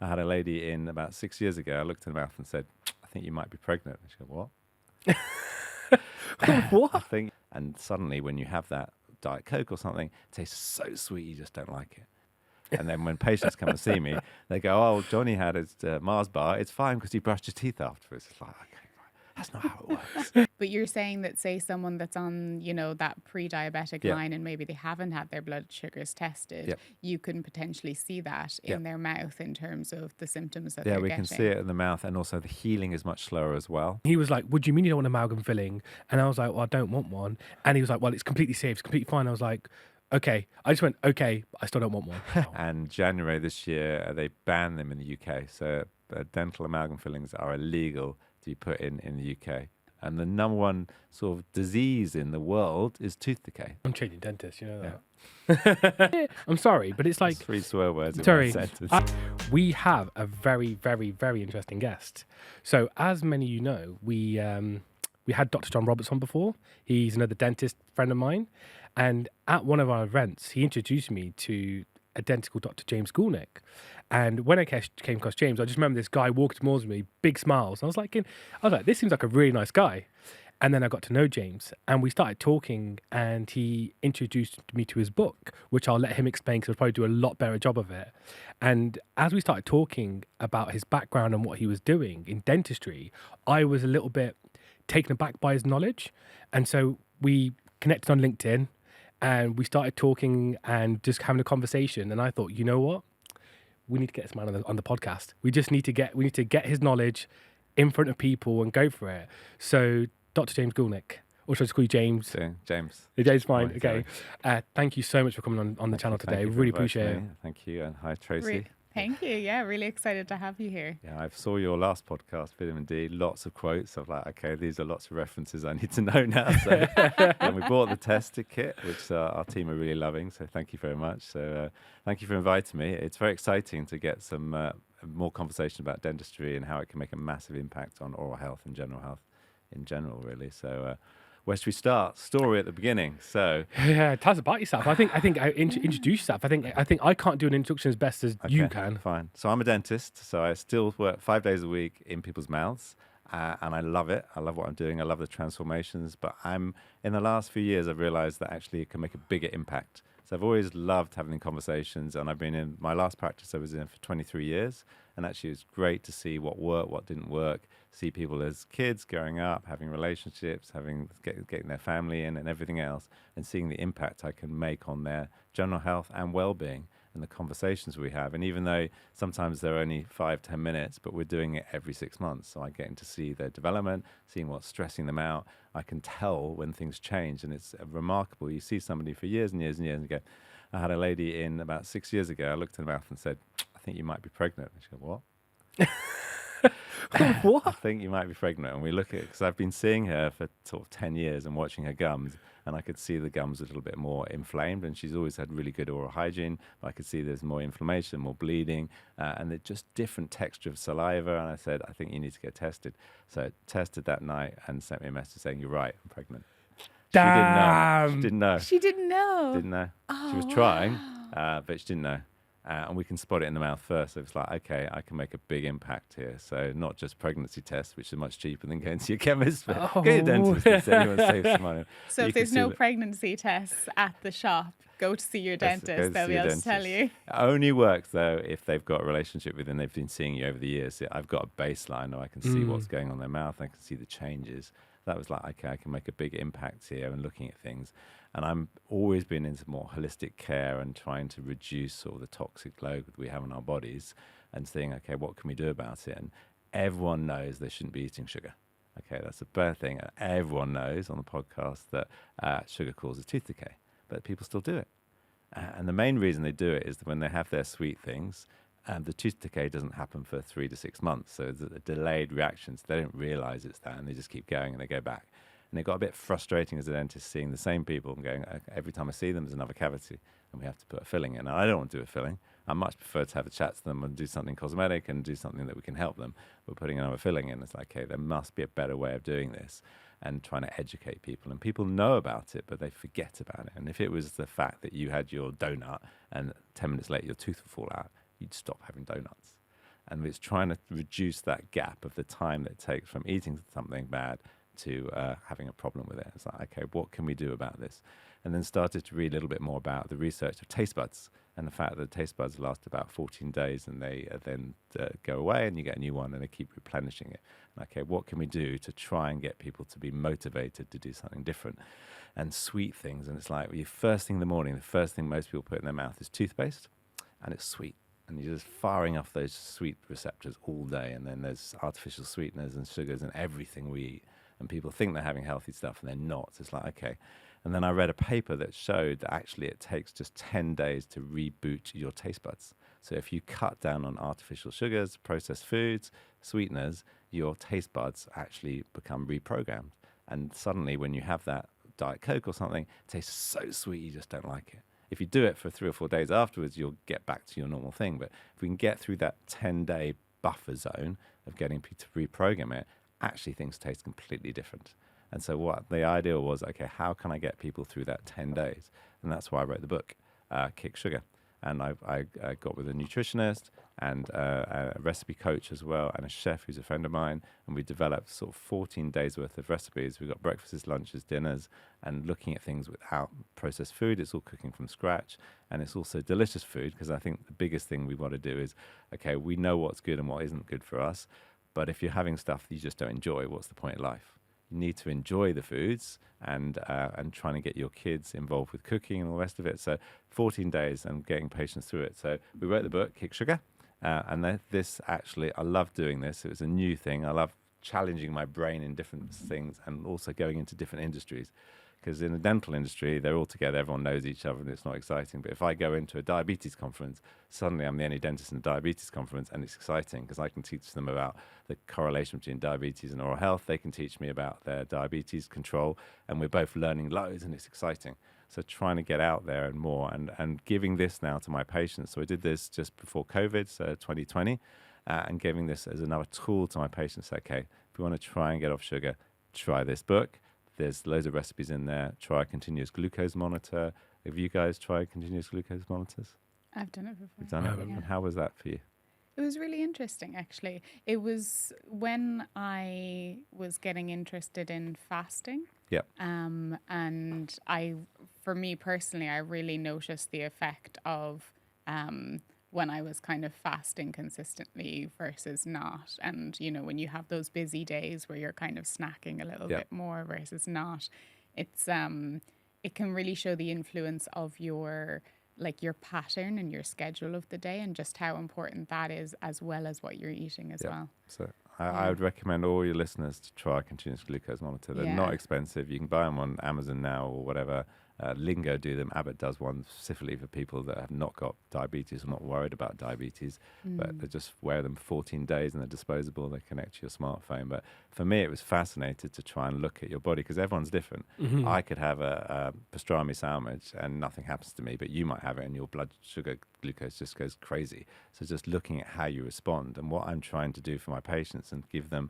I had a lady in about 6 years ago. I looked in her mouth and said, I think you might be pregnant. And she goes, what? What? I think, and suddenly when you have that Diet Coke or something, it tastes so sweet, you just don't like it. And then when patients come and see me, they go, oh, Johnny had his Mars bar. It's fine because he brushed his teeth afterwards. It's like, okay, that's not how it works. But you're saying that, say, someone that's on, that pre-diabetic line and maybe they haven't had their blood sugars tested, you can potentially see that in their mouth in terms of the symptoms that they're getting. Yeah, we can see it in the mouth, and also the healing is much slower as well. He was like, what do you mean you don't want amalgam filling? And I was like, well, I don't want one. And he was like, well, it's completely safe. It's completely fine. I was like, okay. I just went, okay, I still don't want one. And January this year, they banned them in the UK. So dental amalgam fillings are illegal to be put in the UK. And the number one sort of disease in the world is tooth decay. I'm changing dentists, you know that. I'm sorry, but it's like... That's 3 swear words in sorry. one sentence. We have a very, very, very interesting guest. So as many of you know, we had Dr. John Roberts on before. He's another dentist friend of mine. And at one of our events, he introduced me to a dentist called Dr. James Goolnik. And when I came across James, I just remember this guy walking towards me, big smiles. And I was like, this seems like a really nice guy. And then I got to know James and we started talking and he introduced me to his book, which I'll let him explain because he'll probably do a lot better job of it. And as we started talking about his background and what he was doing in dentistry, I was a little bit taken aback by his knowledge. And so we connected on LinkedIn and we started talking and just having a conversation. And I thought, you know what? We need to get this man on the podcast. We need to get his knowledge in front of people and go for it. So Dr. James Goolnik, or should I just call you James? James. James, fine. Okay. Thank you so much for coming on the channel today. Really appreciate it. Thank you. And hi, Tracy. Thank you. Yeah, really excited to have you here. Yeah, I saw your last podcast, Vitamin D, lots of quotes. I was like, okay, these are lots of references I need to know now. So and we bought the test kit, which our team are really loving. So thank you very much. So thank you for inviting me. It's very exciting to get some more conversation about dentistry and how it can make a massive impact on oral health and general health in general, really. So where should we start? Story at the beginning. So yeah, tell us about yourself. I think I introduce yourself. I think I can't do an introduction as best as you can. Fine. So I'm a dentist. So I still work 5 days a week in people's mouths, and I love it. I love what I'm doing. I love the transformations. But in the last few years, I've realised that actually it can make a bigger impact. So I've always loved having conversations, and I've been in my last practice I was in for 23 years, and actually it's great to see what worked, what didn't work, see people as kids growing up, having relationships, getting their family in and everything else, and seeing the impact I can make on their general health and well-being and the conversations we have. And even though sometimes they're only 5-10 minutes, but we're doing it every 6 months, so I get to see their development, seeing what's stressing them out. I can tell when things change, and it's remarkable. You see somebody for years and years and years and go, I had a lady in about 6 years ago. I looked in her mouth and said, I think you might be pregnant. And she goes, what? What? I think you might be pregnant. And we look at it, because I've been seeing her for sort of 10 years and watching her gums, and I could see the gums a little bit more inflamed, and she's always had really good oral hygiene, but I could see there's more inflammation, more bleeding, and it's just different texture of saliva. And I said, I think you need to get tested. So I tested that night and sent me a message saying, you're right, I'm pregnant. Damn. She didn't know. She didn't know. Didn't know. Oh, she was trying, but she didn't know. And we can spot it in the mouth first. So it's like, okay, I can make a big impact here. So not just pregnancy tests, which are much cheaper than going to your chemist, but go to your dentist instead. You want to save some money. So if there's no pregnancy tests at the shop, go to see your dentist. They'll be able to tell you. It only works, though, if they've got a relationship with you and they've been seeing you over the years. I've got a baseline, or I can see what's going on in their mouth. I can see the changes. That was like, okay, I can make a big impact here and looking at things. And I'm always been into more holistic care and trying to reduce sort of the toxic load that we have in our bodies and saying, okay, what can we do about it? And everyone knows they shouldn't be eating sugar. Okay, that's a bad thing. Everyone knows on the podcast that sugar causes tooth decay, but people still do it. And the main reason they do it is that when they have their sweet things, the tooth decay doesn't happen for 3 to 6 months. So the delayed reactions, they don't realize it's that, and they just keep going and they go back. And it got a bit frustrating as a dentist seeing the same people and going, every time I see them, there's another cavity and we have to put a filling in. And I don't want to do a filling. I much prefer to have a chat to them and do something cosmetic and do something that we can help them. But putting another filling in, it's like, okay, there must be a better way of doing this, and trying to educate people. And people know about it, but they forget about it. And if it was the fact that you had your donut and 10 minutes later your tooth would fall out, you'd stop having donuts. And it's trying to reduce that gap of the time that it takes from eating something bad to having a problem with it. It's like, okay, what can we do about this? And then started to read a little bit more about the research of taste buds and the fact that taste buds last about 14 days and they then go away and you get a new one and they keep replenishing it. Okay, what can we do to try and get people to be motivated to do something different? And sweet things, and it's like, first thing in the morning, the first thing most people put in their mouth is toothpaste, and it's sweet. And you're just firing off those sweet receptors all day, and then there's artificial sweeteners and sugars and everything we eat. And people think they're having healthy stuff, and they're not. It's like, okay. And then I read a paper that showed that actually it takes just 10 days to reboot your taste buds. So if you cut down on artificial sugars, processed foods, sweeteners, your taste buds actually become reprogrammed. And suddenly when you have that Diet Coke or something, it tastes so sweet you just don't like it. If you do it for 3 or 4 days afterwards, you'll get back to your normal thing. But if we can get through that 10-day buffer zone of getting people to reprogram it, actually things taste completely different. And so what the idea was, okay, how can I get people through that 10 days? And that's why I wrote the book, Kick Sugar. And I got with a nutritionist and a recipe coach as well, and a chef who's a friend of mine. And we developed sort of 14 days worth of recipes. We've got breakfasts, lunches, dinners, and looking at things without processed food. It's all cooking from scratch. And it's also delicious food, because I think the biggest thing we want to do is, okay, we know what's good and what isn't good for us. But if you're having stuff that you just don't enjoy, what's the point of life? You need to enjoy the foods and trying to get your kids involved with cooking and all the rest of it. So 14 days and getting patients through it. So we wrote the book, Kick Sugar. And this actually, I love doing this. It was a new thing. I love challenging my brain in different things and also going into different industries. Because in the dental industry, they're all together, everyone knows each other, and it's not exciting. But if I go into a diabetes conference, suddenly I'm the only dentist in a diabetes conference, and it's exciting because I can teach them about the correlation between diabetes and oral health. They can teach me about their diabetes control, and we're both learning loads, and it's exciting. So trying to get out there and more, and giving this now to my patients. So I did this just before COVID, so 2020, and giving this as another tool to my patients. Okay, if you want to try and get off sugar, try this book. There's loads of recipes in there. Try a continuous glucose monitor. Have you guys tried continuous glucose monitors? I've done it before. You've done it? Yeah. And how was that for you? It was really interesting, actually. It was when I was getting interested in fasting. Yep. And for me personally, I really noticed the effect of when I was kind of fasting consistently versus not. And, you know, when you have those busy days where you're kind of snacking a little bit more versus not, it's it can really show the influence of your pattern and your schedule of the day, and just how important that is, as well as what you're eating as well. So I would recommend all your listeners to try a continuous glucose monitor. They're not expensive. You can buy them on Amazon now or whatever. Lingo do them. Abbott does one specifically for people that have not got diabetes or not worried about diabetes, but they just wear them for 14 days and they're disposable. They connect to your smartphone. But for me, it was fascinating to try and look at your body because everyone's different. Mm-hmm. I could have a pastrami sandwich and nothing happens to me, but you might have it and your blood sugar glucose just goes crazy. So just looking at how you respond, and what I'm trying to do for my patients and give them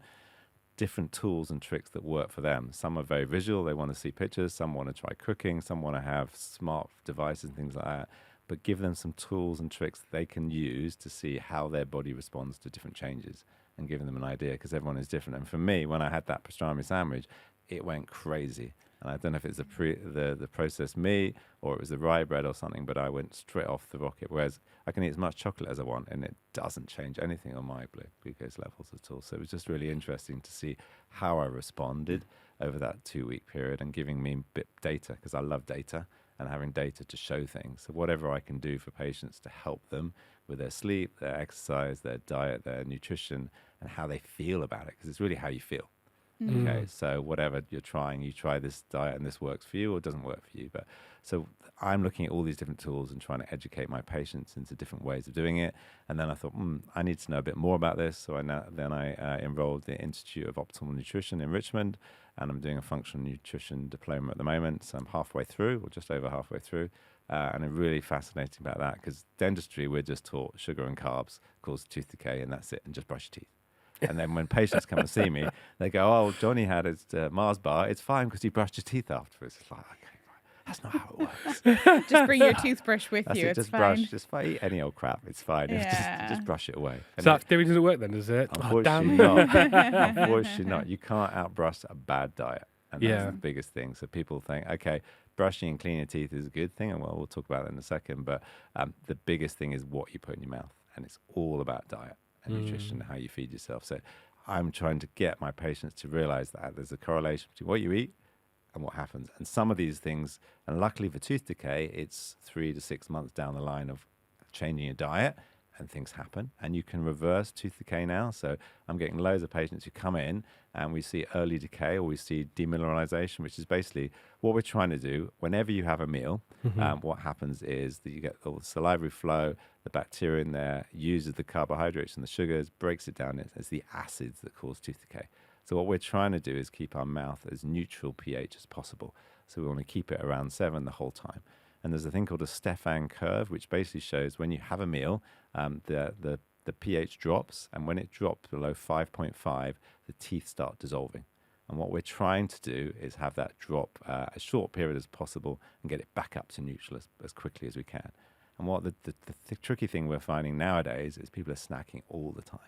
different tools and tricks that work for them. Some are very visual, they want to see pictures, some want to try cooking, some want to have smart devices and things like that, but give them some tools and tricks that they can use to see how their body responds to different changes, and giving them an idea, because everyone is different. And for me, when I had that pastrami sandwich, it went crazy. And I don't know if it's the processed meat or it was the rye bread or something, but I went straight off the rocket. Whereas I can eat as much chocolate as I want, and it doesn't change anything on my blood glucose levels at all. So it was just really interesting to see how I responded over that 2-week period, and giving me bit data, because I love data and having data to show things. So whatever I can do for patients to help them with their sleep, their exercise, their diet, their nutrition, and how they feel about it, because it's really how you feel. Okay, so whatever you're trying, you try this diet and this works for you or it doesn't work for you. But so I'm looking at all these different tools and trying to educate my patients into different ways of doing it. And then I thought, I need to know a bit more about this. So I enrolled the Institute of Optimal Nutrition in Richmond, and I'm doing a functional nutrition diploma at the moment. So I'm halfway through, or just over halfway through. And I'm really fascinating about that, because dentistry, we're just taught sugar and carbs cause tooth decay, and that's it, and just brush your teeth. And then when patients come and see me, they go, "Oh, Johnny had his Mars bar. It's fine because he brushed his teeth afterwards." It's like, okay, That's not how it works. Just bring your toothbrush with That's you. it, It's just fine. brush. Just eat any old crap. It's fine. Yeah. Just brush it away. And So that theory doesn't work then, does it? Oh, damn unfortunately it. not. Unfortunately not. You can't outbrush a bad diet. And that's Yeah. the biggest thing. So people think, okay, brushing and cleaning your teeth is a good thing. And well, we'll talk about that in a second. But the biggest thing is what you put in your mouth. And it's all about diet and nutrition, how you feed yourself. So I'm trying to get my patients to realize that there's a correlation between what you eat and what happens. And some of these things, and luckily for tooth decay, it's 3 to 6 months down the line of changing your diet and things happen. And you can reverse tooth decay now. So I'm getting loads of patients who come in and we see early decay or we see demineralization, which is basically what we're trying to do. Whenever you have a meal, what happens is that you get all the salivary flow, the bacteria in there uses the carbohydrates and the sugars, breaks it down. It's the acids that cause tooth decay. So what we're trying to do is keep our mouth as neutral pH as possible. So we want to keep it around 7 the whole time. And there's a thing called a Stefan curve, which basically shows when you have a meal, the pH drops, and when it drops below 5.5, the teeth start dissolving. And what we're trying to do is have that drop as short period as possible and get it back up to neutral as quickly as we can. And what the tricky thing we're finding nowadays is people are snacking all the time.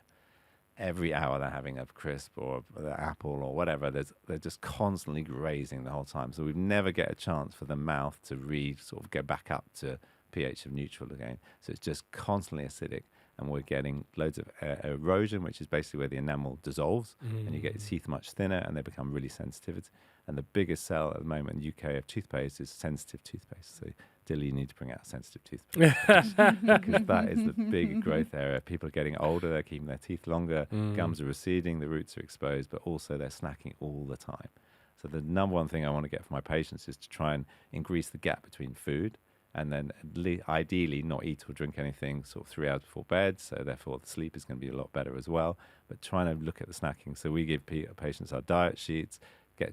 Every hour they're having a crisp or an apple or whatever, they're just constantly grazing the whole time. So we never get a chance for the mouth to sort of go back up to pH of neutral again. So it's just constantly acidic, and we're getting loads of erosion, which is basically where the enamel dissolves, and you get your teeth much thinner, and they become really sensitive. And the biggest sell at the moment in the UK of toothpaste is sensitive toothpaste. So Dilly, you need to bring out sensitive toothpaste because that is the big growth area. People are getting older, they're keeping their teeth longer, gums are receding, the roots are exposed, but also they're snacking all the time. So the number one thing I want to get for my patients is to try and increase the gap between food, and then ideally not eat or drink anything sort of 3 hours before bed, so therefore the sleep is going to be a lot better as well. But trying to look at the snacking. So we give patients our diet sheets,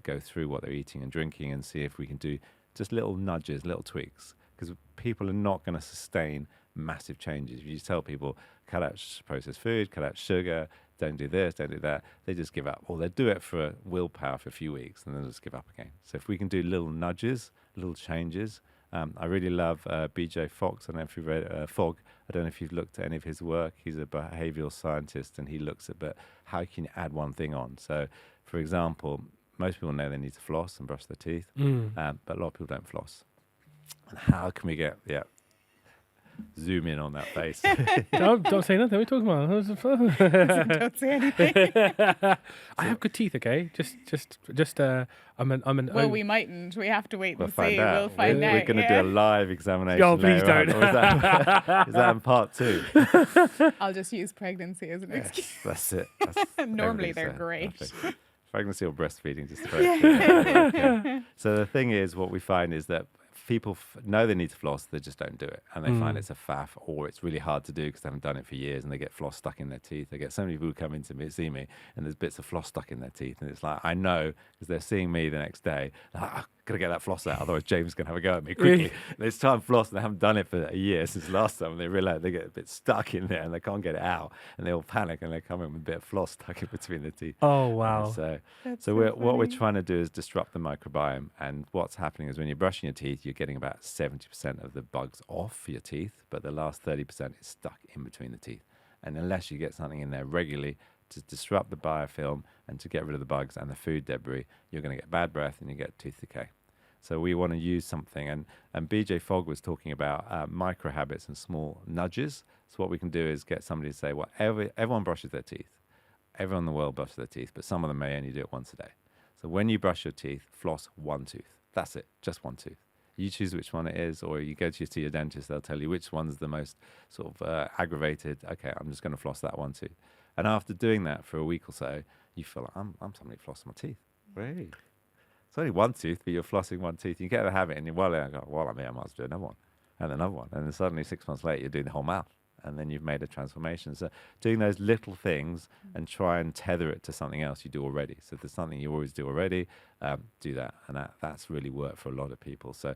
go through what they're eating and drinking, and see if we can do just little nudges, little tweaks, because people are not going to sustain massive changes. If you just tell people, cut out processed food, cut out sugar, don't do this, don't do that, they just give up. Or they do it for willpower for a few weeks and then they'll just give up again. So if we can do little nudges, little changes. I really love BJ Fox. I don't know if you've read Fogg. I don't know if you've looked at any of his work. He's a behavioral scientist, and he looks at how can you add one thing on. So, for example, most people know they need to floss and brush their teeth, but a lot of people don't floss. And how can we zoom in on that face? Don't say nothing. What are you talking about? Don't say anything. I have good teeth, okay? Well, we mightn't. We have to wait We'll and find see. out. We'll find out. We're going to do a live examination. Oh, please later on. don't. Or is that in part 2? I'll just use pregnancy as an excuse. That's it. Normally everything's they're there. great. Nothing. Pregnancy or breastfeeding, just throw it. Okay. So the thing is, what we find is that people know they need to floss, they just don't do it. And they find it's a faff, or it's really hard to do because they haven't done it for years, and they get floss stuck in their teeth. They get so many people who come in to see me, and there's bits of floss stuck in their teeth. And it's like, I know, because they're seeing me the next day, like, I've got to get that floss out, otherwise James is going to have a go at me quickly. And it's time to floss, and they haven't done it for a year since last time, and they realize they get a bit stuck in there, and they can't get it out, and they all panic, and they come in with a bit of floss stuck in between the teeth. Oh, wow. So what we're trying to do is disrupt the microbiome, and what's happening is when you're brushing your teeth, you're getting about 70% of the bugs off your teeth, but the last 30% is stuck in between the teeth. And unless you get something in there regularly to disrupt the biofilm and to get rid of the bugs and the food debris, you're going to get bad breath and you get tooth decay. So we want to use something, and BJ Fogg was talking about micro habits and small nudges. So what we can do is get somebody to say, well, everyone brushes their teeth. Everyone in the world brushes their teeth, but some of them may only do it once a day. So when you brush your teeth, floss one tooth. That's it, just one tooth. You choose which one it is, or you go to your dentist, they'll tell you which one's the most sort of aggravated. Okay, I'm just going to floss that one tooth. And after doing that for a week or so, you feel like, I'm suddenly flossing my teeth. Really? It's only one tooth, but you're flossing one tooth. You get the habit, and you're I might as well do another one, and another one. And then suddenly 6 months later, you're doing the whole mouth. And then you've made a transformation. So doing those little things and try and tether it to something else you do already. So if there's something you always do already, do that. And that's really worked for a lot of people. So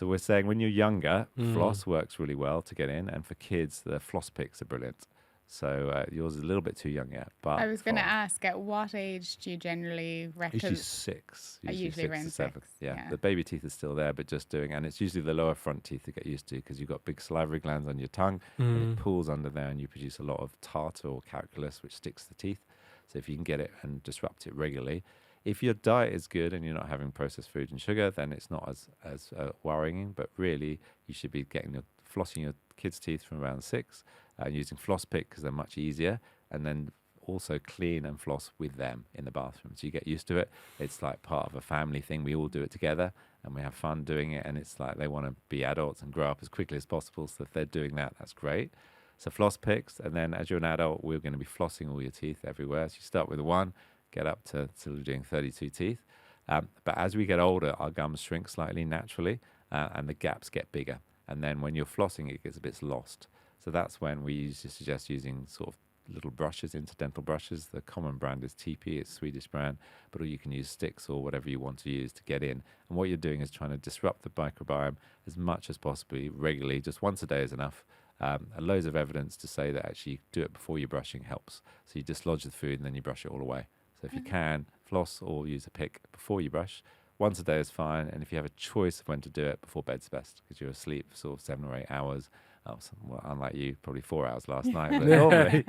we're saying when you're younger, floss works really well to get in. And for kids, the floss picks are brilliant. So yours is a little bit too young yet. But I was going to ask, at what age do you generally usually recommend? 6, Usually six around to 7. 6. Yeah, the baby teeth are still there, but just doing, and it's usually the lower front teeth that get used to because you've got big salivary glands on your tongue, and it pulls under there, and you produce a lot of tartar or calculus, which sticks to the teeth. So if you can get it and disrupt it regularly, if your diet is good and you're not having processed food and sugar, then it's not as worrying. But really, you should be flossing your kids' teeth from around 6, and using floss pick because they're much easier, and then also clean and floss with them in the bathroom. So you get used to it. It's like part of a family thing. We all do it together and we have fun doing it. And it's like they want to be adults and grow up as quickly as possible. So if they're doing that, that's great. So floss picks. And then as you're an adult, we're going to be flossing all your teeth everywhere. So you start with 1, get up to doing 32 teeth. But as we get older, our gums shrink slightly naturally and the gaps get bigger. And then when you're flossing, it gets a bit lost. So that's when we suggest using sort of little brushes, interdental brushes. The common brand is TP, it's a Swedish brand, but or you can use sticks or whatever you want to use to get in. And what you're doing is trying to disrupt the microbiome as much as possibly regularly. Just once a day is enough. And loads of evidence to say that actually do it before you're brushing helps. So you dislodge the food and then you brush it all away. So if you can, floss or use a pick before you brush. Once a day is fine. And if you have a choice of when to do it, before bed's best, because you're asleep for sort of 7 or 8 hours. Well, unlike you, probably 4 hours last night. But normally,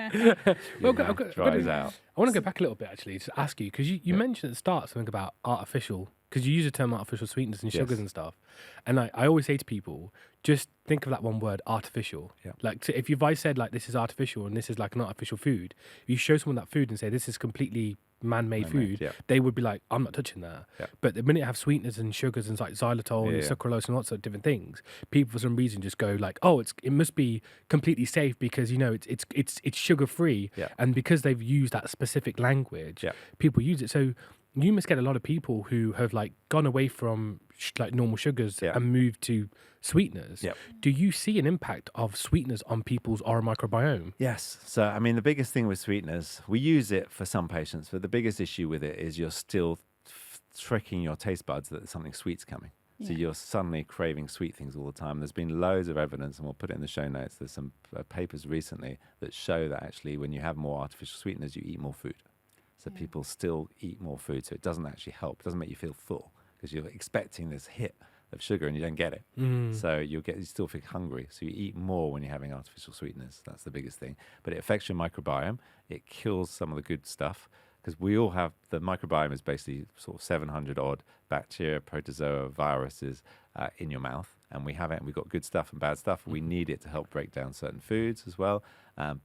dries out. I want to go back a little bit actually to ask you, because you mentioned at the start something about artificial, because you use the term artificial sweeteners and sugars and stuff. And I always say to people, just think of that one word, artificial. Yeah. Like if I said like this is artificial and this is like an artificial food, if you show someone that food and say this is completely man-made food, they would be like, I'm not touching that. But the minute you have sweeteners and sugars and like xylitol and sucralose and lots of different things, people for some reason just go like, oh, it must be completely safe because it's sugar-free, and because they've used that specific language, people use it. So you must get a lot of people who have like gone away from like normal sugars and moved to sweeteners. Do you see an impact of sweeteners on people's oral microbiome? Yes. So, I mean, the biggest thing with sweeteners, we use it for some patients, but the biggest issue with it is you're still tricking your taste buds that something sweet's coming. So you're suddenly craving sweet things all the time. There's been loads of evidence, and we'll put it in the show notes. There's some papers recently that show that actually when you have more artificial sweeteners, you eat more food. So people still eat more food. So it doesn't actually help. It doesn't make you feel full because you're expecting this hit of sugar and you don't get it. So you still feel hungry. So you eat more when you're having artificial sweeteners. That's the biggest thing. But it affects your microbiome. It kills some of the good stuff because we all have, the microbiome is basically sort of 700 odd bacteria, protozoa, viruses in your mouth. And we have it, and we've got good stuff and bad stuff. We need it to help break down certain foods as well.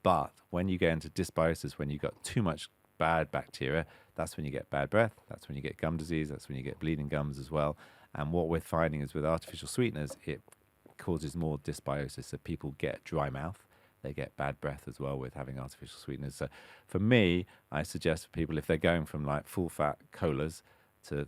But when you get into dysbiosis, when you've got too much bad bacteria, that's when you get bad breath, that's when you get gum disease, that's when you get bleeding gums as well. And what we're finding is with artificial sweeteners, it causes more dysbiosis. So people get dry mouth, they get bad breath as well with having artificial sweeteners. So for me, I suggest for people, if they're going from like full fat colas to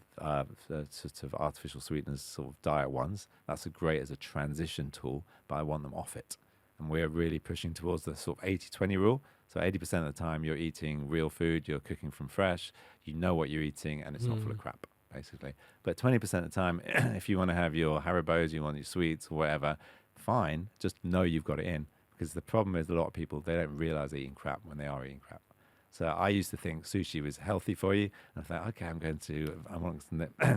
sort of artificial sweeteners, sort of diet ones, that's great as a transition tool, but I want them off it. And we're really pushing towards the sort of 80-20 rule. So 80% of the time you're eating real food, you're cooking from fresh, you know what you're eating, and it's not full of crap, basically. But 20% of the time, if you want to have your Haribos, you want your sweets or whatever, fine, just know you've got it in. Because the problem is a lot of people, they don't realize they're eating crap when they are eating crap. So I used to think sushi was healthy for you. And I thought, okay, I won't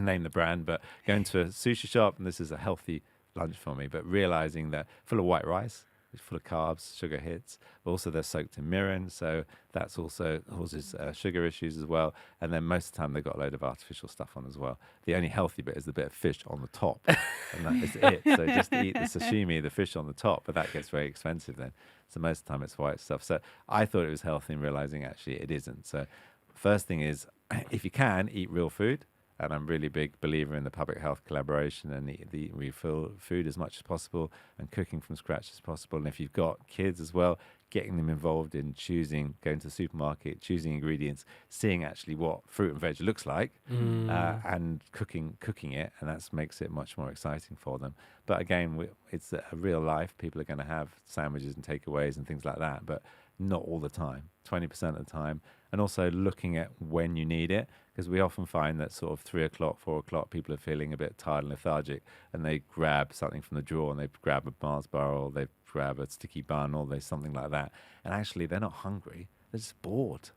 name the brand, but going to a sushi shop, and this is a healthy lunch for me. But realizing that full of white rice, it's full of carbs, sugar hits. But also they're soaked in mirin, so that's also causes sugar issues as well. And then most of the time they've got a load of artificial stuff on as well. The only healthy bit is the bit of fish on the top, and that is it. So just eat the sashimi, the fish on the top, but that gets very expensive then. So most of the time it's white stuff. So I thought it was healthy, and realizing actually it isn't. So first thing is, if you can, eat real food. And I'm really big believer in the public health collaboration and the refill food as much as possible and cooking from scratch as possible. And if you've got kids as well, getting them involved in choosing, going to the supermarket, choosing ingredients, seeing actually what fruit and veg looks like, and cooking it, and that makes it much more exciting for them. But again, it's a real life. People are going to have sandwiches and takeaways and things like that. But not all the time, 20% of the time. And also looking at when you need it, because we often find that sort of 3 o'clock, 4 o'clock, people are feeling a bit tired and lethargic, and they grab something from the drawer, and they grab a Mars bar, or they grab a sticky bun, or there's something like that. And actually, they're not hungry; they're just bored,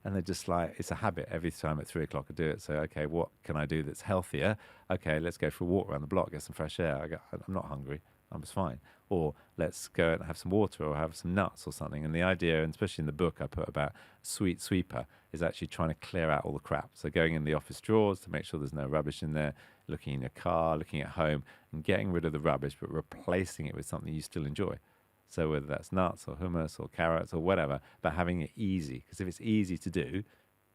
and they're just like, it's a habit. Every time at 3 o'clock, I do it. So, okay, what can I do that's healthier? Okay, let's go for a walk around the block, get some fresh air. I'm not hungry. I'm just fine. Or let's go and have some water or have some nuts or something. And the idea, and especially in the book I put about sweet sweeper, is actually trying to clear out all the crap. So going in the office drawers to make sure there's no rubbish in there, looking in your car, looking at home, and getting rid of the rubbish, but replacing it with something you still enjoy. So whether that's nuts or hummus or carrots or whatever, but having it easy. Because if it's easy to do,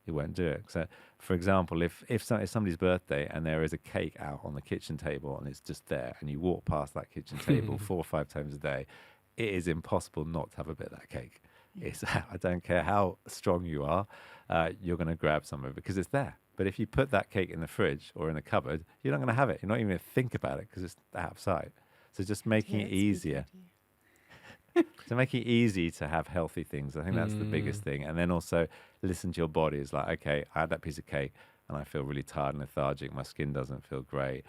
you won't do it. So, for example, if it's somebody's birthday and there is a cake out on the kitchen table and it's just there, and you walk past that kitchen table 4 or 5 times a day, it is impossible not to have a bit of that cake. It's, I don't care how strong you are, you're going to grab some of it because it's there. But if you put that cake in the fridge or in a cupboard, you're not going to have it. You're not even going to think about it because it's out of sight. So just making it easier. So make it easy to have healthy things. I think that's the biggest thing. And then also listen to your body. It's like, okay, I had that piece of cake and I feel really tired and lethargic. My skin doesn't feel great.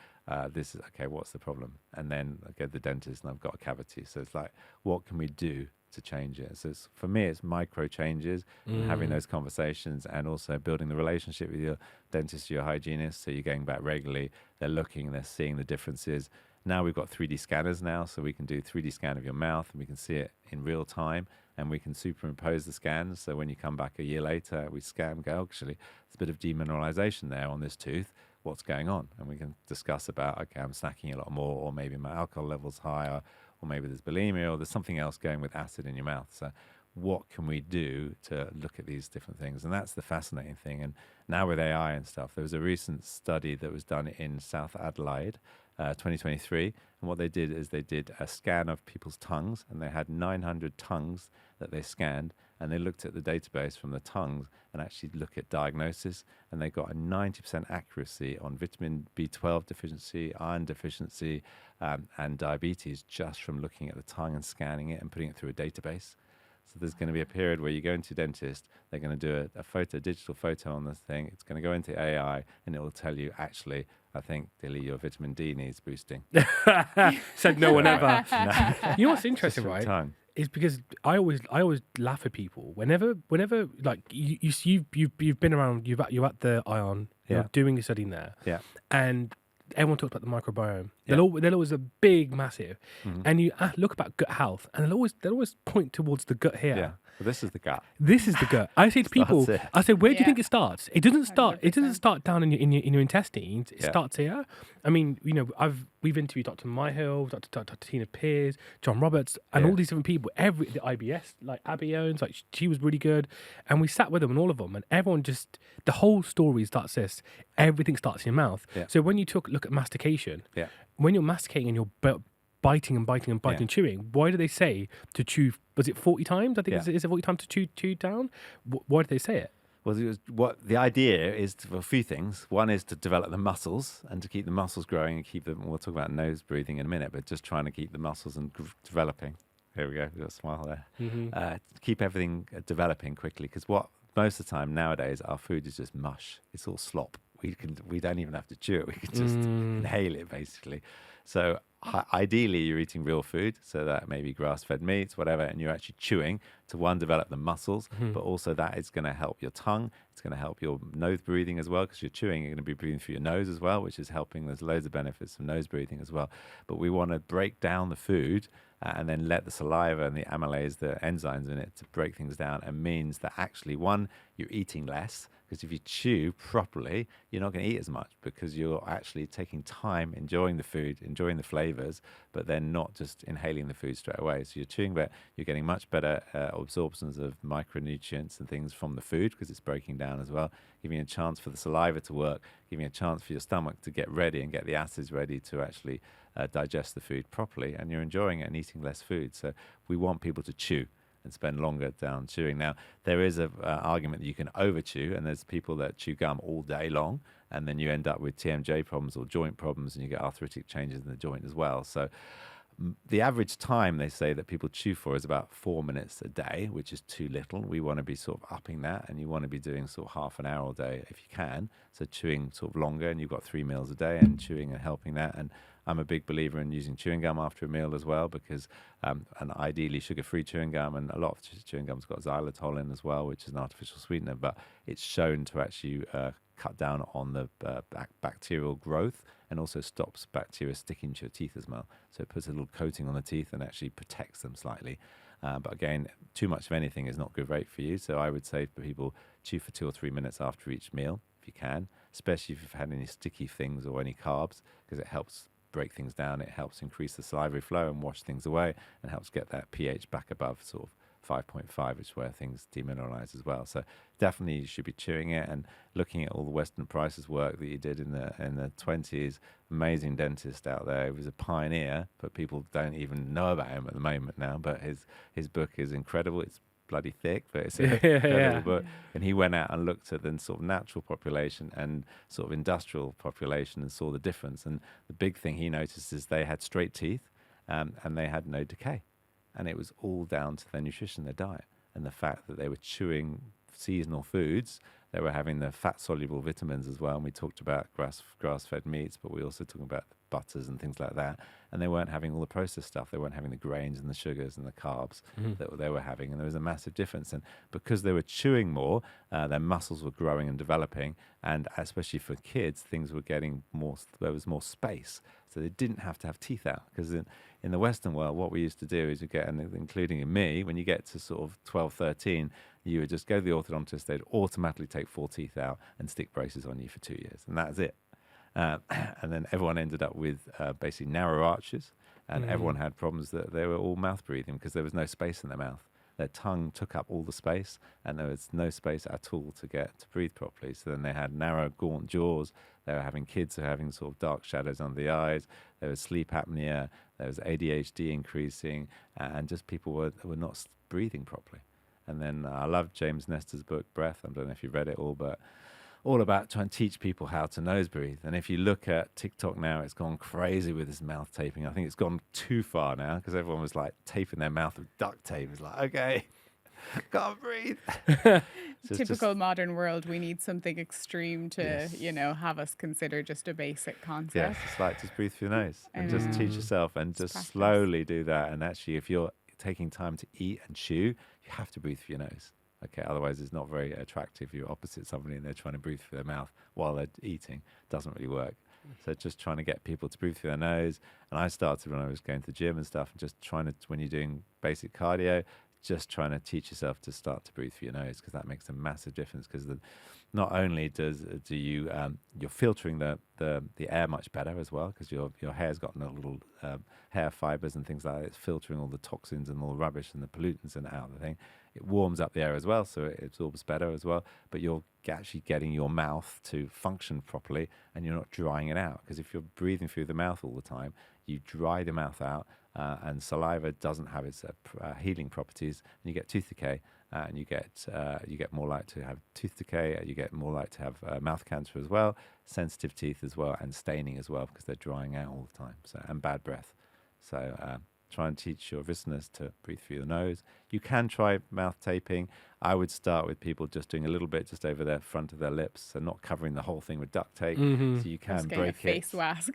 This is, okay, what's the problem? And then I go to the dentist and I've got a cavity. So it's like, what can we do to change it? So for me, it's micro changes and having those conversations, and also building the relationship with your dentist, your hygienist. So you're going back regularly. They're looking, they're seeing the differences. Now we've got 3D scanners now, so we can do 3D scan of your mouth and we can see it in real time, and we can superimpose the scans. So when you come back a year later, we scan, go, actually, there's a bit of demineralization there on this tooth. What's going on? And we can discuss about, okay, I'm snacking a lot more, or maybe my alcohol level's higher, or maybe there's bulimia, or there's something else going with acid in your mouth. So what can we do to look at these different things? And that's the fascinating thing. And now with AI and stuff, there was a recent study that was done in South Adelaide, 2023, and what they did is they did a scan of people's tongues, and they had 900 tongues that they scanned, and they looked at the database from the tongues and actually look at diagnosis, and they got a 90% accuracy on vitamin B12 deficiency, iron deficiency, and diabetes just from looking at the tongue and scanning it and putting it through a database. So there's going to be a period where you go into a dentist, they're going to do a digital photo on this thing. It's going to go into AI, and it will tell you, actually, I think, Dilly, your vitamin D needs boosting. Said no one ever. You know what's interesting, right? Tongue. Is because I always laugh at people whenever like you've been around, you're at the ION, you're doing a study in there, and everyone talks about the microbiome. They're always a big, massive, and you look about gut health, and they'll always point towards the gut here. Yeah. Well, this is the gut. This is the gut. I say to people, I say, where do you think it starts? It doesn't start. 100%. It doesn't start down in your intestines. It starts here. I mean, we've interviewed Dr. Myhill, Dr. Tina Pearce, John Roberts, and all these different people. The IBS, like Abby Owens, like she was really good, and we sat with them and all of them, and everyone just the whole story starts this. Everything starts in your mouth. Yeah. So when you look at mastication, when you're masticating and you're biting and biting and biting and chewing, why do they say to chew? Was it 40 times? I think is it 40 times to chew down? Why did they say it? Well, what the idea is for a few things. One is to develop the muscles and to keep the muscles growing and keep them. We'll talk about nose breathing in a minute, but just trying to keep the muscles and developing. Here we go. We've got a smile there. Keep everything developing quickly, because most of the time nowadays our food is just mush. It's all slop. We don't even have to chew it. We can just inhale it, basically. So ideally, you're eating real food, so that maybe grass-fed meats, whatever, and you're actually chewing to, one, develop the muscles, but also that is going to help your tongue. It's going to help your nose breathing as well, because you're chewing, you're going to be breathing through your nose as well, which is helping. There's loads of benefits from nose breathing as well. But we want to break down the food and then let the saliva and the amylase, the enzymes in it, to break things down, and means that actually, one, you're eating less, because if you chew properly, you're not going to eat as much, because you're actually taking time enjoying the food, enjoying the flavors, but then not just inhaling the food straight away. So you're chewing, but you're getting much better absorptions of micronutrients and things from the food, because it's breaking down as well, giving a chance for the saliva to work, giving a chance for your stomach to get ready and get the acids ready to actually digest the food properly, and you're enjoying it and eating less food. So we want people to chew and spend longer down chewing. Now, there is an argument that you can over-chew, and there's people that chew gum all day long, and then you end up with TMJ problems or joint problems, and you get arthritic changes in the joint as well. So The average time they say that people chew for is about 4 minutes a day, which is too little. We want to be sort of upping that, and you want to be doing sort of half an hour a day if you can. So chewing sort of longer, and you've got 3 meals a day, and chewing and helping that. And I'm a big believer in using chewing gum after a meal as well, because and ideally sugar-free chewing gum, and a lot of chewing gum's got xylitol in as well, which is an artificial sweetener, but it's shown to actually cut down on the bacterial growth, and also stops bacteria sticking to your teeth as well. So it puts a little coating on the teeth and actually protects them slightly. But again, too much of anything is not good rate for you. So I would say for people, chew for 2 or 3 minutes after each meal, if you can, especially if you've had any sticky things or any carbs, because it helps break things down. It helps increase the salivary flow and wash things away, and helps get that pH back above sort of 5.5, which is where things demineralize as well. So definitely you should be chewing it, and looking at all the Western Prices work that you did in the 20s. Amazing dentist out there. He was a pioneer, but people don't even know about him at the moment now. But his book is incredible. It's bloody thick, but it's an incredible book. And he went out and looked at the sort of natural population and sort of industrial population and saw the difference. And the big thing he noticed is they had straight teeth, and they had no decay. And it was all down to their nutrition, their diet, and the fact that they were chewing seasonal foods. They were having the fat-soluble vitamins as well. And we talked about grass-fed meats, but we also talked about butters and things like that. And they weren't having all the processed stuff. They weren't having the grains and the sugars and the carbs that they were having. And there was a massive difference. And because they were chewing more, their muscles were growing and developing. And especially for kids, things were getting more, there was more space. So they didn't have to have teeth out. Because in the Western world, what we used to do is you get, and including in me, when you get to sort of 12, 13, you would just go to the orthodontist, they'd automatically take 4 teeth out and stick braces on you for 2 years. And that's it. And then everyone ended up with basically narrow arches, and everyone had problems that they were all mouth breathing because there was no space in their mouth. Their tongue took up all the space, and there was no space at all to get to breathe properly. So then they had narrow, gaunt jaws. They were having kids who were having sort of dark shadows under the eyes. There was sleep apnea. There was ADHD increasing, and just people were not breathing properly. And then I love James Nestor's book, Breath. I don't know if you've read it all, but all about trying to teach people how to nose breathe. And if you look at TikTok now, it's gone crazy with this mouth taping. I think it's gone too far now, because everyone was like taping their mouth with duct tape. It's like, okay, can't breathe. So typical modern world, we need something extreme to, have us consider just a basic concept. Yes, it's like just breathe through your nose and just teach yourself, and just practice. slowly do that. And actually, if you're taking time to eat and chew, you have to breathe through your nose. Okay, otherwise it's not very attractive. You're opposite somebody and they're trying to breathe through their mouth while they're eating. Doesn't really work. So just trying to get people to breathe through their nose. And I started when I was going to the gym and stuff, and just trying to, when you're doing basic cardio, just trying to teach yourself to start to breathe through your nose, because that makes a massive difference. Because not only you're filtering the air much better as well, because your hair's got no little hair fibers and things like that. It's filtering all the toxins and all the rubbish and the pollutants and out of the thing. It warms up the air as well, so it absorbs better as well. But you're actually getting your mouth to function properly, and you're not drying it out. Because if you're breathing through the mouth all the time, you dry the mouth out, and saliva doesn't have its healing properties, and you get tooth decay, and you get more likely to have tooth decay. You get more likely to have mouth cancer as well, sensitive teeth as well, and staining as well, because they're drying out all the time. So, and bad breath. So try and teach your listeners to breathe through the nose. You can try mouth taping. I would start with people just doing a little bit just over the front of their lips, and not covering the whole thing with duct tape. So you can break face wax.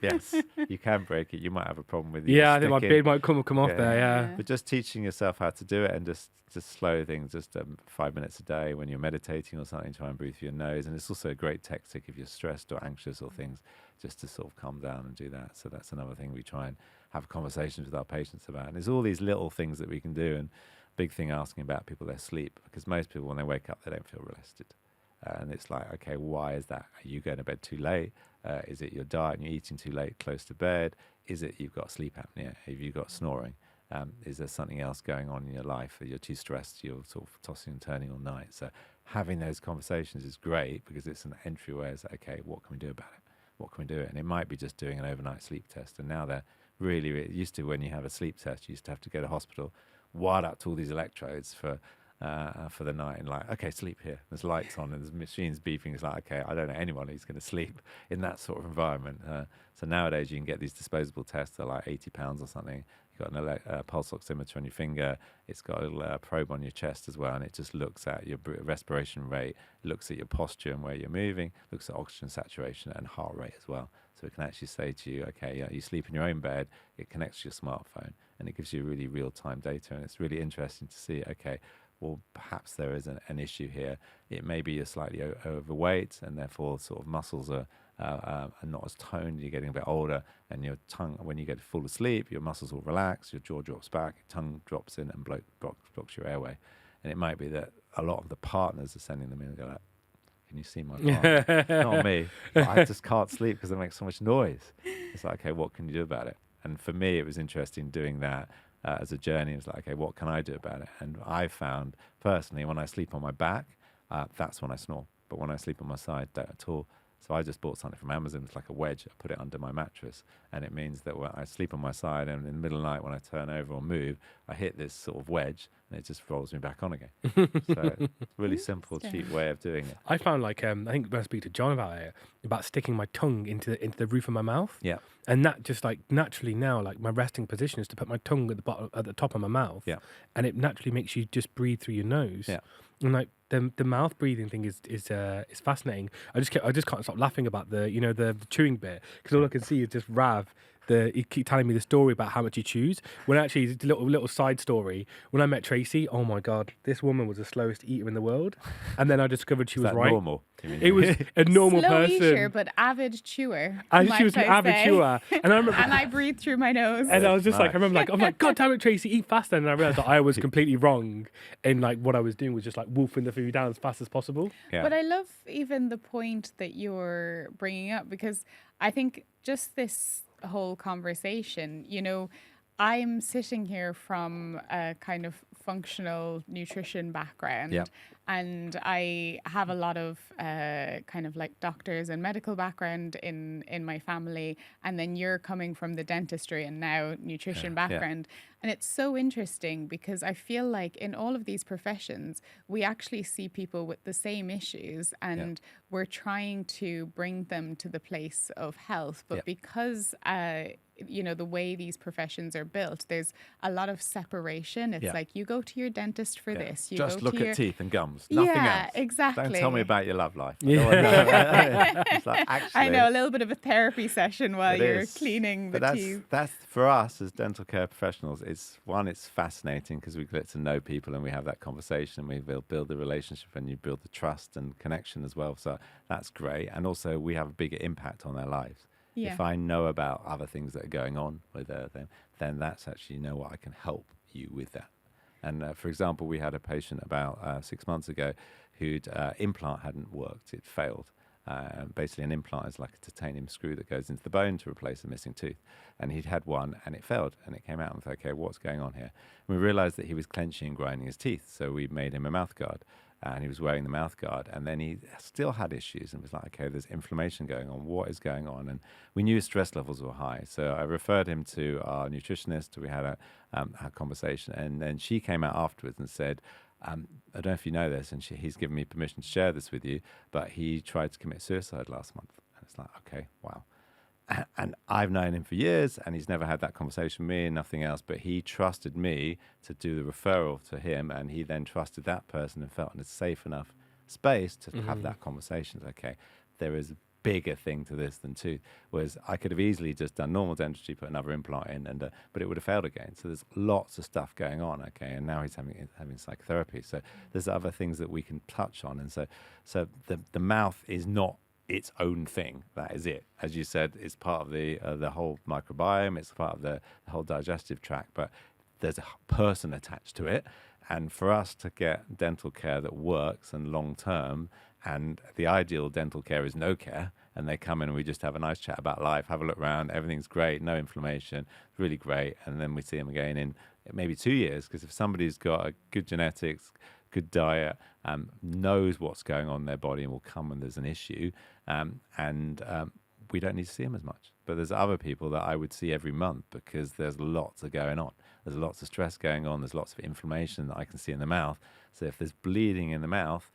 Yes, you can break it. You might have a problem with it. Yeah, I think my beard might come off there. Yeah, but just teaching yourself how to do it, and just slow things, just 5 minutes a day when you're meditating or something. Try and breathe through your nose, and it's also a great tactic if you're stressed or anxious or things, just to sort of calm down and do that. So that's another thing we try and have conversations with our patients about. And there's all these little things that we can do, and big thing asking about people their sleep, because most people when they wake up they don't feel rested, and it's like, okay, why is that? Are you going to bed too late? Is it your diet and you're eating too late close to bed? Is it you've got sleep apnea? Have you got snoring? Is there something else going on in your life that you're too stressed, you're sort of tossing and turning all night? So having those conversations is great, because it's an entryway. It's okay, what can we do about it? What can we do? And it might be just doing an overnight sleep test. And now they're really, it used to, when you have a sleep test, you used to have to go to hospital, wire up to all these electrodes for for the night, and like, okay, sleep here. There's lights on and there's machines beeping. It's like, okay, I don't know anyone who's going to sleep in that sort of environment. So nowadays you can get these disposable tests. They're like £80 or something. You've got a pulse oximeter on your finger. It's got a little probe on your chest as well, and it just looks at your respiration rate, looks at your posture and where you're moving, looks at oxygen saturation and heart rate as well. So it can actually say to you, okay, yeah, you sleep in your own bed. It connects to your smartphone, and it gives you really real-time data. And it's really interesting to see, okay, well, perhaps there is an issue here. It may be you're slightly overweight, and therefore sort of muscles are not as toned. You're getting a bit older, and your tongue, when you get full asleep, your muscles will relax, your jaw drops back, your tongue drops in and blocks your airway. And it might be that a lot of the partners are sending them in and go like, can you see my partner? Not me. But I just can't sleep because it makes so much noise. It's like, okay, what can you do about it? And for me, it was interesting doing that as a journey. It was like, okay, what can I do about it? And I found, personally, when I sleep on my back, that's when I snore. But when I sleep on my side, don't at all. So I just bought something from Amazon. It's like a wedge. I put it under my mattress. And it means that when I sleep on my side, and in the middle of the night when I turn over or move, I hit this sort of wedge, and it just rolls me back on again. So it's a really simple, cheap way of doing it. I found, like, I think when I speak to John about it, about sticking my tongue into the roof of my mouth. Yeah. And that just, like, naturally now, like, my resting position is to put my tongue at the top of my mouth. Yeah. And it naturally makes you just breathe through your nose. Yeah. And like the mouth breathing thing is fascinating. I just can't stop laughing about the chewing bit, because all I can see is just Rav. You keep telling me the story about how much he chews. When actually, it's a little side story. When I met Tracy, oh my God, this woman was the slowest eater in the world. And then I discovered she was right. Normal? It was a normal Slow person. eater, but avid chewer. And she was an avid chewer. And I remember, and I breathe through my nose. and I was just Nice. like, I'm like, God damn it, Tracy, eat faster. And I realized that I was completely wrong. And like what I was doing was just like wolfing the food down as fast as possible. Yeah. But I love even the point that you're bringing up, because I think just this whole conversation, I'm sitting here from a kind of functional nutrition background. Yeah. And I have a lot of kind of like doctors and medical background in my family. And then you're coming from the dentistry and now nutrition background. And it's so interesting, because I feel like in all of these professions, we actually see people with the same issues, and we're trying to bring them to the place of health. But because the way these professions are built, there's a lot of separation. It's like, you go to your dentist for this. You just go look to at teeth and gums. Nothing else. Exactly. Don't tell me about your love life. Yeah. It's like, actually, I know, a little bit of a therapy session while it you're is. cleaning the But teeth. that's for us as dental care professionals. It's fascinating because we get to know people and we have that conversation. We will build the relationship, and you build the trust and connection as well. So that's great. And also we have a bigger impact on their lives. Yeah. If I know about other things that are going on with them, then that's actually, what I can help you with that. And for example, we had a patient about 6 months ago whose implant hadn't worked. It failed. Basically, an implant is like a titanium screw that goes into the bone to replace a missing tooth. And he'd had one, and it failed. And it came out and thought, okay, what's going on here? And we realized that he was clenching and grinding his teeth. So we made him a mouth guard. And he was wearing the mouth guard, and then he still had issues, and was like, okay, there's inflammation going on. What is going on? And we knew his stress levels were high. So I referred him to our nutritionist. We had a conversation, and then she came out afterwards and said, I don't know if you know this, and he's given me permission to share this with you, but he tried to commit suicide last month. And it's like, okay, wow. And I've known him for years, and he's never had that conversation with me and nothing else, but he trusted me to do the referral to him, and he then trusted that person and felt in a safe enough space to have that conversation. Okay, there is a bigger thing to this than tooth. Whereas I could have easily just done normal dentistry, put another implant in, and but it would have failed again. So there's lots of stuff going on, okay, and now he's having psychotherapy. So there's other things that we can touch on, and so the mouth is not its own thing. That is it. As you said, it's part of the whole microbiome. It's part of the whole digestive tract, but there's a person attached to it. And for us to get dental care that works and long term, and the ideal dental care is no care, and they come in and we just have a nice chat about life, have a look around, everything's great, no inflammation, really great, and then we see them again in maybe 2 years, because if somebody's got a good genetics, good diet, knows what's going on in their body, and will come when there's an issue, and we don't need to see them as much. But there's other people that I would see every month because there's lots of going on. There's lots of stress going on. There's lots of inflammation that I can see in the mouth. So if there's bleeding in the mouth,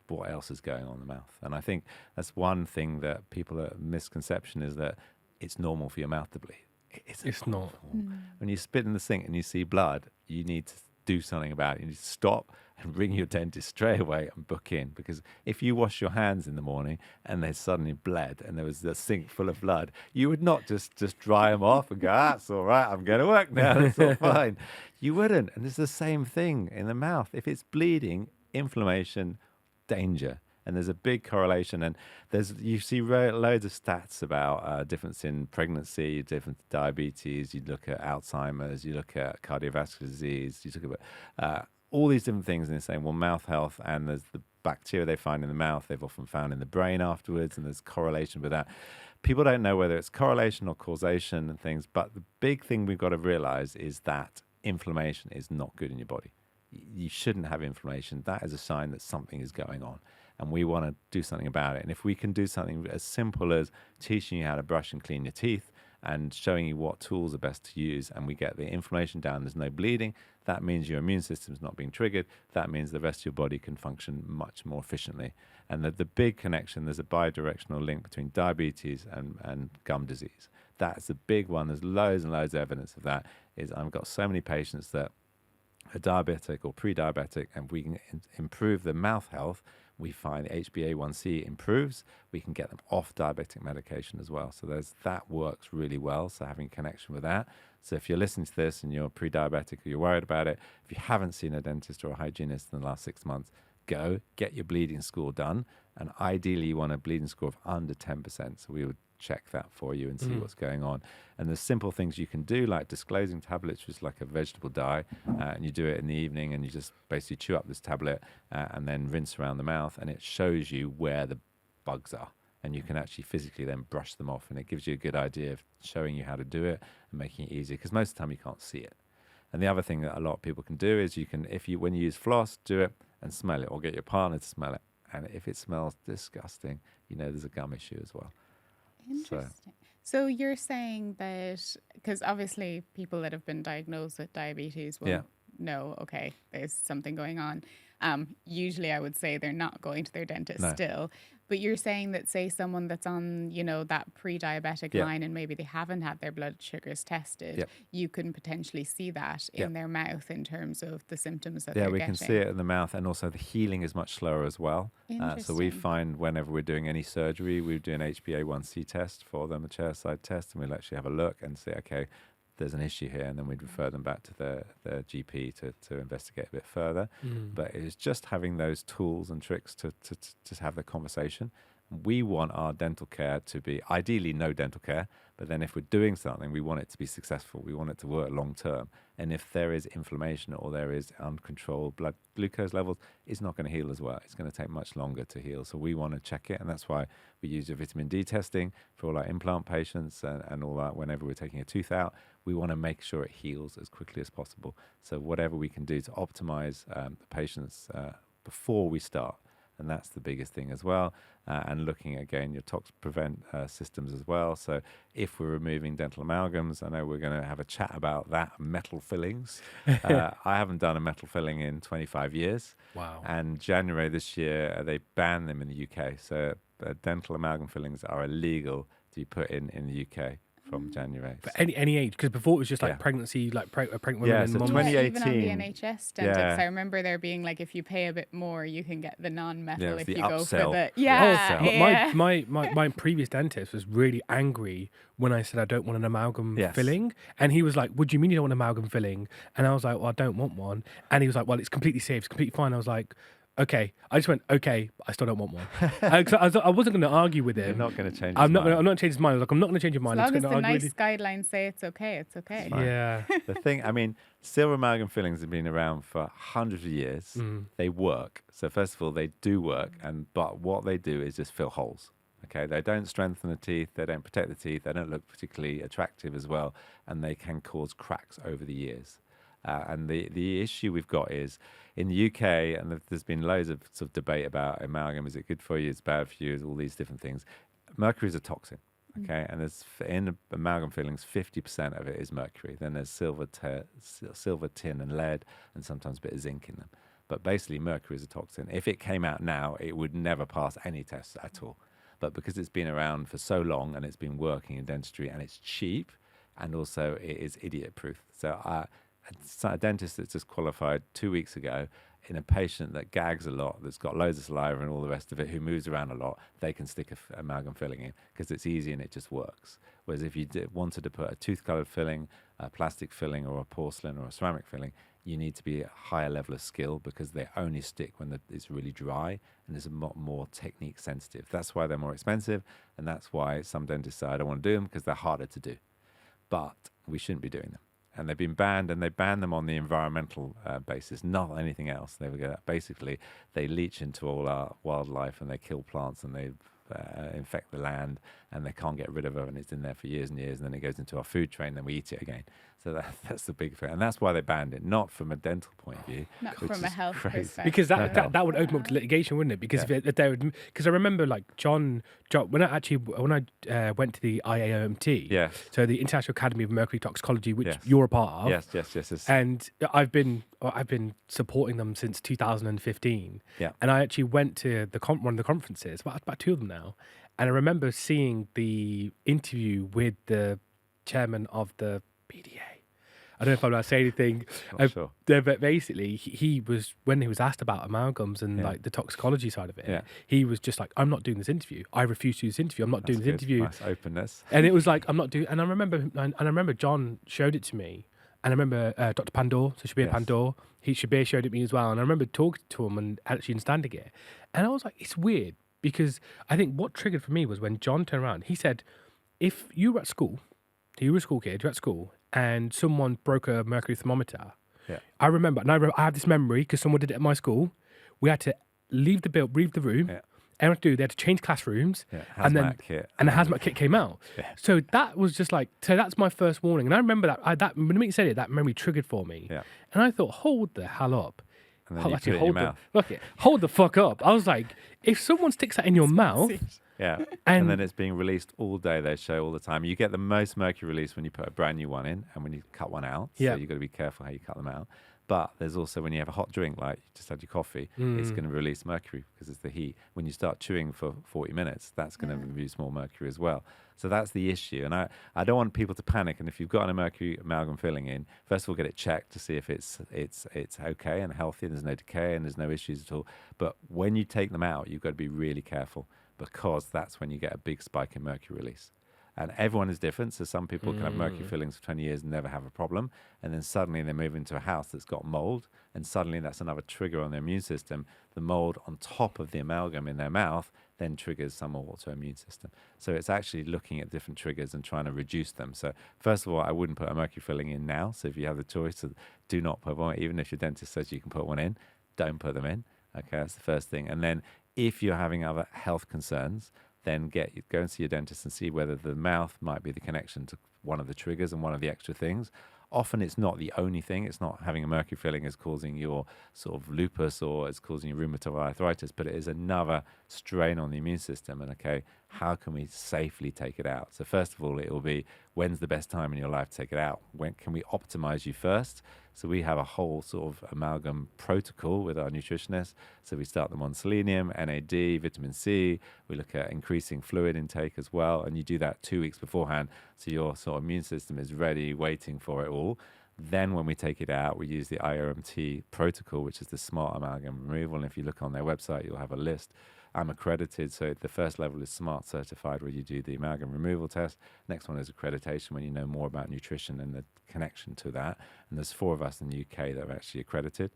what else is going on in the mouth? And I think that's one thing that people are misconception is that it's normal for your mouth to bleed. It's not. When you spit in the sink and you see blood, you need to do something about it. You need to stop and ring your dentist straight away and book in. Because if you wash your hands in the morning and they suddenly bled and there was a sink full of blood, you would not just dry them off and go, that's all right, I'm going to work now, it's all fine. You wouldn't. And it's the same thing in the mouth. If it's bleeding, inflammation, danger. And there's a big correlation, and you see loads of stats about difference in pregnancy, different diabetes. You look at Alzheimer's, you look at cardiovascular disease, you look at all these different things, and they're saying, well, mouth health, and there's the bacteria they find in the mouth, they've often found in the brain afterwards, and there's correlation with that. People don't know whether it's correlation or causation and things, but the big thing we've got to realize is that inflammation is not good in your body. You shouldn't have inflammation. That is a sign that something is going on. And we want to do something about it. And if we can do something as simple as teaching you how to brush and clean your teeth and showing you what tools are best to use, and we get the inflammation down, there's no bleeding, that means your immune system is not being triggered. That means the rest of your body can function much more efficiently. And the big connection, there's a bidirectional link between diabetes and gum disease. That's the big one. There's loads and loads of evidence of that. I've got so many patients that are diabetic or pre-diabetic, and we can improve the mouth health. We find HbA1c improves. We can get them off diabetic medication as well. So that works really well. So having a connection with that. So if you're listening to this and you're pre-diabetic or you're worried about it, if you haven't seen a dentist or a hygienist in the last 6 months, go get your bleeding score done. And ideally, you want a bleeding score of under 10%. So we would check that for you and see what's going on. And there's simple things you can do, like disclosing tablets, which is like a vegetable dye, and you do it in the evening, and you just basically chew up this tablet and then rinse around the mouth, and it shows you where the bugs are, and you can actually physically then brush them off, and it gives you a good idea of showing you how to do it and making it easier, because most of the time you can't see it. And the other thing that a lot of people can do is when you use floss, do it and smell it, or get your partner to smell it. And if it smells disgusting, there's a gum issue as well. Interesting. So you're saying that, because obviously people that have been diagnosed with diabetes will know, okay, there's something going on. Usually I would say they're not going to their dentist still. But you're saying that, say, someone that's on, that pre-diabetic line, and maybe they haven't had their blood sugars tested, you can potentially see that in their mouth in terms of the symptoms that they're getting. Yeah, we can see it in the mouth, and also the healing is much slower as well. So we find whenever we're doing any surgery, we do an HbA1c test for them, a chairside test, and we'll actually have a look and say, okay, there's an issue here, and then we'd refer them back to their GP to investigate a bit further. But it's just having those tools and tricks to have the conversation. We want our dental care to be ideally no dental care, but then if we're doing something, we want it to be successful. We want it to work long term. And if there is inflammation or there is uncontrolled blood glucose levels, it's not going to heal as well. It's going to take much longer to heal. So we want to check it, and that's why we use your vitamin D testing for all our implant patients and all that. Whenever we're taking a tooth out, we want to make sure it heals as quickly as possible. So whatever we can do to optimize the patients before we start. And that's the biggest thing as well. And looking again your tox prevent systems as well. So if we're removing dental amalgams, I know we're going to have a chat about that, metal fillings. I haven't done a metal filling in 25 years. Wow. And January this year, they banned them in the UK. So dental amalgam fillings are illegal to be put in the UK from January. For any age, because before it was just like pregnancy, like pregnant women and so moms. 2018. Even on the NHS dentists, I remember there being like, if you pay a bit more, you can get the non-metal if you go for the My previous dentist was really angry when I said I don't want an amalgam filling, and he was like, "What do you mean you don't want an amalgam filling?" And I was like, "Well, I don't want one," and he was like, "Well, it's completely safe, it's completely fine." I was like, okay. I just went, okay, I still don't want one. I wasn't going to argue with him. You're not going to change his mind. I'm not going to change his mind. I was like, I'm not going to change your mind. As long as the nice guidelines say it's okay, it's okay. Yeah. The thing, silver amalgam fillings have been around for hundreds of years. They work. So first of all, they do work. But what they do is just fill holes. Okay, they don't strengthen the teeth. They don't protect the teeth. They don't look particularly attractive as well. And they can cause cracks over the years. And the issue we've got is in the UK, and there's been loads of sort of debate about amalgam. Is it good for you? Is it bad for you? Is all these different things. Mercury is a toxin. Okay, and there's in amalgam fillings, 50% of it is mercury. Then there's silver, tin, and lead, and sometimes a bit of zinc in them. But basically, mercury is a toxin. If it came out now, it would never pass any tests at all. But because it's been around for so long and it's been working in dentistry and it's cheap, and also it is idiot-proof. So a dentist that's just qualified 2 weeks ago, in a patient that gags a lot, that's got loads of saliva and all the rest of it, who moves around a lot, they can stick a amalgam filling in because it's easy and it just works. Whereas if you wanted to put a tooth-colored filling, a plastic filling, or a porcelain or a ceramic filling, you need to be a higher level of skill because they only stick when it's really dry and is a lot more technique sensitive. That's why they're more expensive, and that's why some dentists say, I don't want to do them because they're harder to do. But we shouldn't be doing them. And they've been banned, and they banned them on the environmental basis, not anything else. Basically, they leach into all our wildlife, and they kill plants, and they infect the land, and they can't get rid of it, and it's in there for years and years, and then it goes into our food train, and then we eat it again. So that's the big thing, and that's why they banned it, not from a dental point of view, not from a health perspective. Because that would open up to litigation, wouldn't it? Because because I remember like John when I went to the IAOMT, so the International Academy of Mercury Toxicology, which you're a part of. Yes. And I've been supporting them since 2015. Yeah. And I actually went to one of the conferences, about two of them now, and I remember seeing the interview with the chairman of the PDA. I don't know if I'm allowed to say anything. Sure. But basically, he was, when he was asked about amalgams and like the toxicology side of it, he was just like, I'm not doing this interview. I refuse to do this interview. I'm not doing this interview. Nice openness. And it was like, I'm not doing. And I remember John showed it to me. And I remember Dr. Pandor, so Shabir Pandor, Shabir showed it to me as well. And I remember talking to him and actually understanding it. And I was like, it's weird because I think what triggered for me was when John turned around. He said, if you were at school, you were a school kid, you're at school, and someone broke a mercury thermometer. Yeah. I remember, and I have this memory because someone did it at my school. We had to leave the room. Yeah. And they had to change classrooms. Yeah. And the hazmat kit came out. Yeah. So that was just like, so that's my first warning. And I remember that when you said it, that memory triggered for me. Yeah. And I thought, hold the hell up. And then Hold the fuck up. I was like, if someone sticks that in your mouth. Yeah, and then it's being released all day. They show all the time. You get the most mercury release when you put a brand new one in and when you cut one out. So you've got to be careful how you cut them out. But there's also when you have a hot drink, like you just had your coffee, it's going to release mercury because it's the heat. When you start chewing for 40 minutes, that's going to release more mercury as well. So that's the issue. And I don't want people to panic. And if you've got a mercury amalgam filling in, first of all, get it checked to see if it's okay and healthy and there's no decay and there's no issues at all. But when you take them out, you've got to be really careful, because that's when you get a big spike in mercury release. And everyone is different. So some people can have mercury fillings for 20 years and never have a problem. And then suddenly they move into a house that's got mold. And suddenly that's another trigger on their immune system. The mold on top of the amalgam in their mouth then triggers some autoimmune system. So it's actually looking at different triggers and trying to reduce them. So first of all, I wouldn't put a mercury filling in now. So if you have the choice, do not put one. Even if your dentist says you can put one in, don't put them in. Okay, that's the first thing. And then if you're having other health concerns, then go and see your dentist and see whether the mouth might be the connection to one of the triggers and one of the extra things. Often it's not the only thing. It's not having a mercury filling is causing your sort of lupus or it's causing your rheumatoid arthritis, but it is another strain on the immune system. And okay, how can we safely take it out? So first of all, it will be, when's the best time in your life to take it out? When can we optimize you first? So we have a whole sort of amalgam protocol with our nutritionists. So we start them on selenium, NAD, vitamin C. We look at increasing fluid intake as well. And you do that 2 weeks beforehand. So your sort of immune system is ready, waiting for it all. Then when we take it out, we use the IRMT protocol, which is the smart amalgam removal. And if you look on their website, you'll have a list. I'm accredited, so the first level is SMART certified, where you do the amalgam removal test. Next one is accreditation, when you know more about nutrition and the connection to that. And there's 4 of us in the UK that are actually accredited.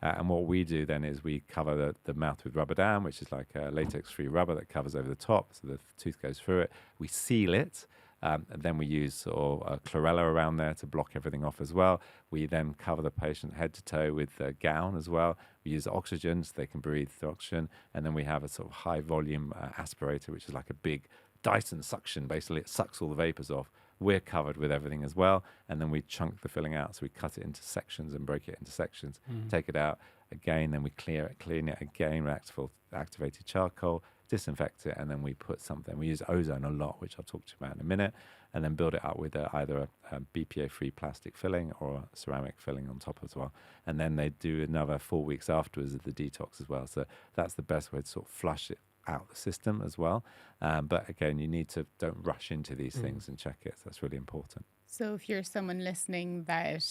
And what we do then is we cover the mouth with rubber dam, which is like a latex-free rubber that covers over the top, so the tooth goes through it. We seal it. And then we use sort of a chlorella around there to block everything off as well. We then cover the patient head to toe with a gown as well. We use oxygen so they can breathe through oxygen. And then we have a sort of high volume aspirator, which is like a big Dyson suction. Basically, it sucks all the vapors off. We're covered with everything as well. And then we chunk the filling out. So we cut it into sections and break it into sections, take it out again. Then we clean it again with activated charcoal, disinfect it, and then we put something. We use ozone a lot, which I'll talk to you about in a minute, and then build it up with either a BPA-free plastic filling or a ceramic filling on top as well. And then they do another 4 weeks afterwards of the detox as well. So that's the best way to sort of flush it out the system as well. But again, you need to don't rush into these things and check it. So that's really important. So if you're someone listening that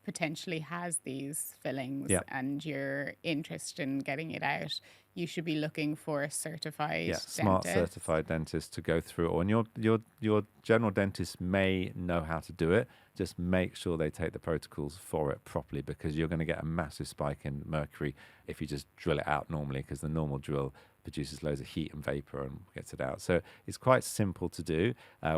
potentially has these fillings and you're interested in getting it out, you should be looking for a certified smart dentist. certified dentist to go through it. And your general dentist may know how to do it. Just make sure they take the protocols for it properly, because you're going to get a massive spike in mercury if you just drill it out normally, because the normal drill produces loads of heat and vapor and gets it out. So it's quite simple to do.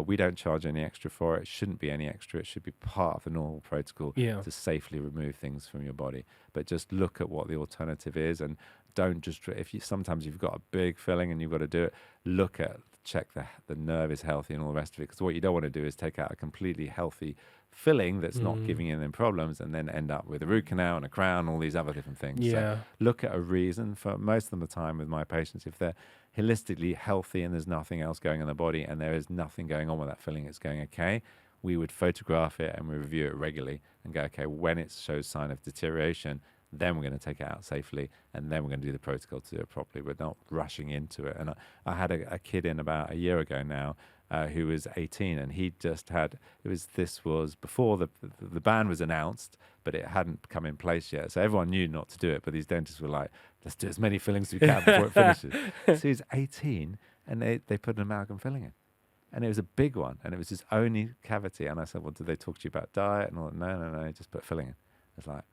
We don't charge any extra for it. It shouldn't be any extra. It should be part of the normal protocol to safely remove things from your body. But just look at what the alternative is, and don't just, sometimes you've got a big filling and you've got to do it, check the nerve is healthy and all the rest of it, because what you don't want to do is take out a completely healthy filling that's not giving you any problems and then end up with a root canal and a crown, all these other different things. So look at a reason. For most of the time with my patients, if they're holistically healthy and there's nothing else going on in the body and there is nothing going on with that filling, it's going okay, we would photograph it and we review it regularly and go, okay, when it shows sign of deterioration, then we're going to take it out safely, and then we're going to do the protocol to do it properly. We're not rushing into it. And I had a kid in about a year ago now who was 18, and he just had, this was before the ban was announced, but it hadn't come in place yet. So everyone knew not to do it, but these dentists were like, let's do as many fillings as we can before it finishes. So he's 18, and they put an amalgam filling in. And it was a big one, and it was his only cavity. And I said, well, did they talk to you about diet? And all that? No, just put filling in. It's like,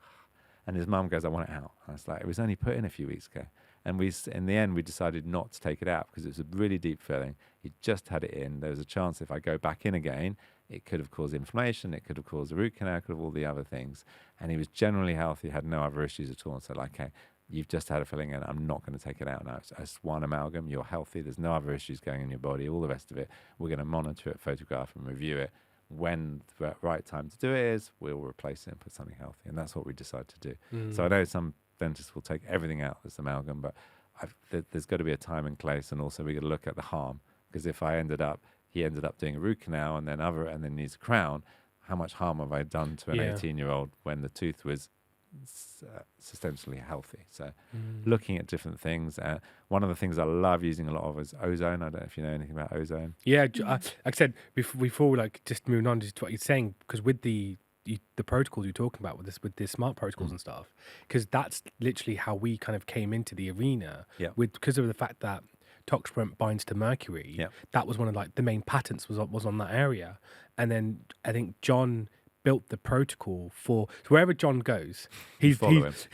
and his mum goes, I want it out. And I was like, it was only put in a few weeks ago. And in the end, we decided not to take it out because it was a really deep filling. He just had it in. There was a chance if I go back in again, it could have caused inflammation. It could have caused a root canal, it could have all the other things. And he was generally healthy, had no other issues at all. And said, okay, you've just had a filling in. I'm not going to take it out now. It's one amalgam. You're healthy. There's no other issues going in your body. All the rest of it, we're going to monitor it, photograph and review it. When the right time to do it is, we'll replace it and put something healthy. And that's what we decide to do. So I know some dentists will take everything out that's amalgam, but there's got to be a time and place. And also we got to look at the harm, because if he ended up doing a root canal and then needs a crown, how much harm have I done to an 18-year-old when the tooth was essentially healthy? So looking at different things. One of the things I love using a lot of is ozone. I don't know if you know anything about ozone. Like I said before, like just moving on to what you're saying, because with the protocols you're talking about with the smart protocols and stuff, because that's literally how we kind of came into the arena because of the fact that Toxprint binds to mercury. That was one of like the main patents was on that area. And then I think John built the protocol for, so wherever John goes, I told us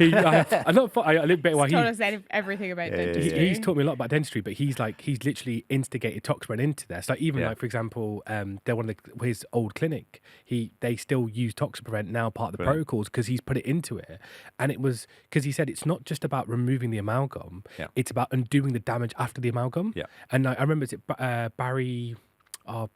everything about dentistry. He's taught me a lot about dentistry, but he's literally instigated Toxprint into there. So even like, for example, they're one of his old clinic. They still use Toxprint now, part of the protocols, because he's put it into it. And it was because he said it's not just about removing the amalgam; it's about undoing the damage after the amalgam. And I remember Barry, to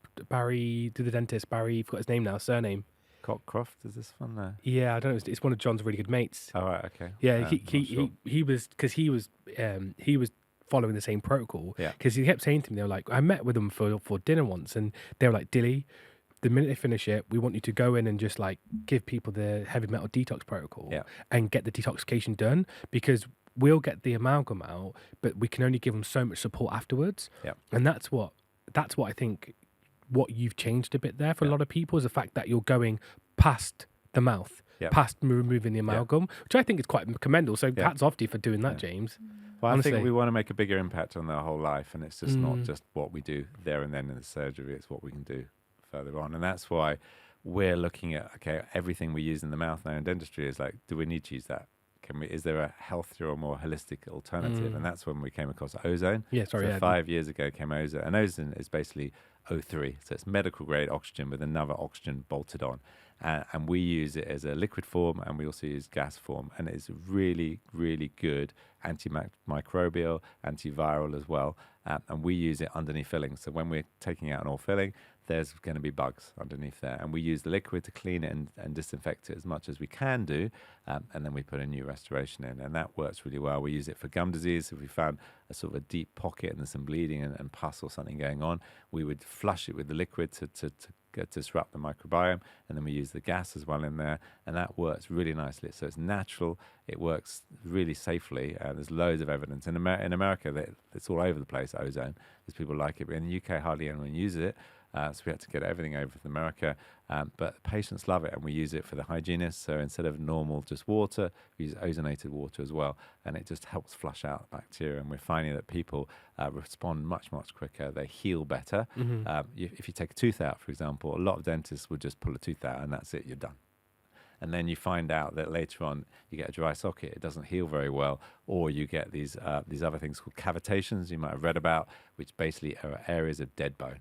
the dentist. Barry, forgot his name now, surname. Cockcroft, is this one there? Yeah, I don't know. It's one of John's really good mates. Oh, right, okay. Yeah, he was following the same protocol. Because he kept saying to me, they were like, I met with them for dinner once, and they were like, Dilly, the minute they finish it, we want you to go in and just like give people the heavy metal detox protocol and get the detoxification done, because we'll get the amalgam out, but we can only give them so much support afterwards. And that's what I think. What you've changed a bit there for a lot of people is the fact that you're going past the mouth, past removing the amalgam, which I think is quite commendable. So hats off to you for doing that, James. Well, honestly, I think we want to make a bigger impact on their whole life, and it's just not just what we do there and then in the surgery, it's what we can do further on. And that's why we're looking at, okay, everything we use in the mouth now in dentistry is like, do we need to use that? Is there a healthier or more holistic alternative? And that's when we came across ozone. 5 years ago came ozone. And ozone is basically O3. So it's medical grade oxygen with another oxygen bolted on. and we use it as a liquid form, and we also use gas form, and it's really, really good antimicrobial, antiviral as well. And we use it underneath filling. So when we're taking out an oral filling, there's going to be bugs underneath there. And we use the liquid to clean it and disinfect it as much as we can do. And then we put a new restoration in. And that works really well. We use it for gum disease. If we found a sort of a deep pocket and there's some bleeding and pus or something going on, we would flush it with the liquid to disrupt the microbiome, and then we use the gas as well in there, and that works really nicely. So it's natural, it works really safely. There's loads of evidence in America that it's all over the place. Ozone, there's people like it, but in the UK hardly anyone uses it. So we had to get everything over to America, but patients love it, and we use it for the hygienists. So instead of normal just water, we use ozonated water as well, and it just helps flush out bacteria. And we're finding that people respond much, much quicker. They heal better. If you take a tooth out, for example, a lot of dentists would just pull a tooth out, and that's it, you're done. And then you find out that later on you get a dry socket, it doesn't heal very well, or you get these other things called cavitations you might have read about, which basically are areas of dead bone.